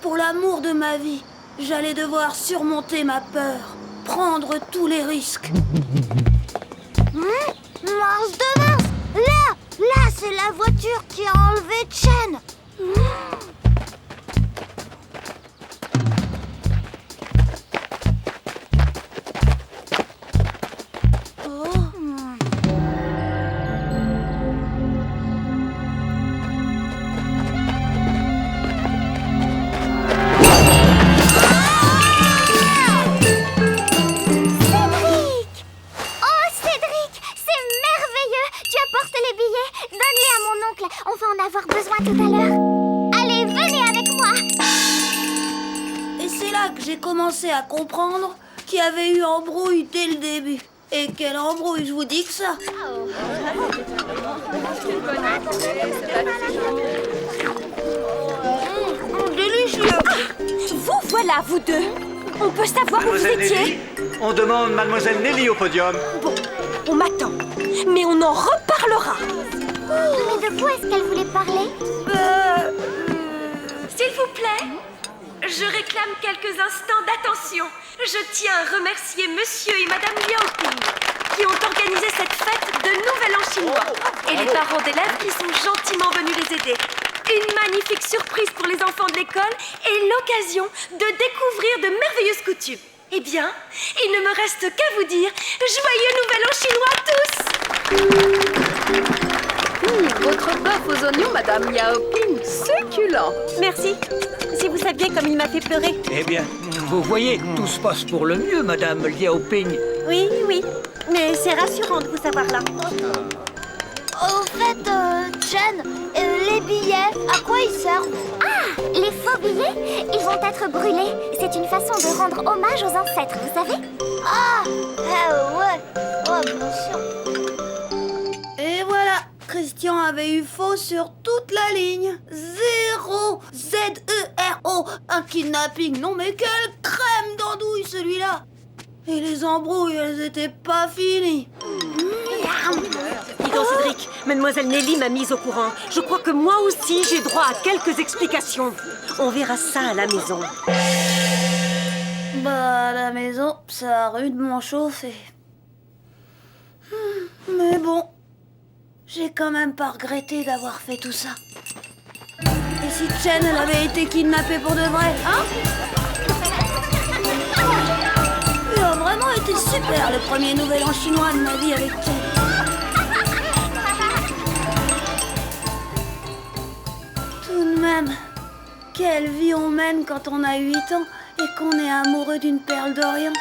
Pour l'amour de ma vie, j'allais devoir surmonter ma peur, prendre tous les risques. Mince de mince! Là, c'est la voiture qui a enlevé Chen. On va en avoir besoin tout à l'heure. Allez, venez avec moi. Et c'est là que j'ai commencé à comprendre qu'il y avait eu embrouille dès le début. Et quelle embrouille, je vous dis que ça. Délicieux. Vous voilà, vous deux. On peut savoir où vous Mademoiselle étiez? Nelly, on demande Mademoiselle Nelly au podium. Bon, on m'attend. Mais on en reparlera. Mais de quoi est-ce qu'elle voulait parler? S'il vous plaît, je réclame quelques instants d'attention. Je tiens à remercier Monsieur et Madame Liaoping qui ont organisé cette fête de Nouvel An chinois et les parents d'élèves qui sont gentiment venus les aider. Une magnifique surprise pour les enfants de l'école et l'occasion de découvrir de merveilleuses coutumes. Eh bien, il ne me reste qu'à vous dire Joyeux Nouvel An chinois à tous! Votre bœuf aux oignons, Madame Liaoping, succulent. Merci. Si vous saviez comme il m'a fait pleurer. Eh bien, vous voyez, tout se passe pour le mieux, Madame Liaoping. Oui, oui. Mais c'est rassurant de vous savoir là. Au fait, Jen, les billets, à quoi ils servent? Ah, les faux billets, ils vont être brûlés. C'est une façon de rendre hommage aux ancêtres, vous savez? Ah, ouais. Oh, bien sûr. Et voilà, Christian avait eu faux sur toute la ligne. Zéro. Z-E-R-O. Un kidnapping. Non mais quelle crème d'andouille celui-là. Et les embrouilles, elles étaient pas finies. Dis donc, Cédric, Mademoiselle Nelly m'a mise au courant. Je crois que moi aussi, j'ai droit à quelques explications. On verra ça à la maison. Bah, à la maison, ça a rudement chauffé. Mais bon, j'ai quand même pas regretté d'avoir fait tout ça. Et si Chen, elle avait été kidnappée pour de vrai, hein? Il a vraiment été super le premier Nouvel An chinois de ma vie avec Chen. Tout de même, quelle vie on mène quand on a 8 ans et qu'on est amoureux d'une perle d'Orient.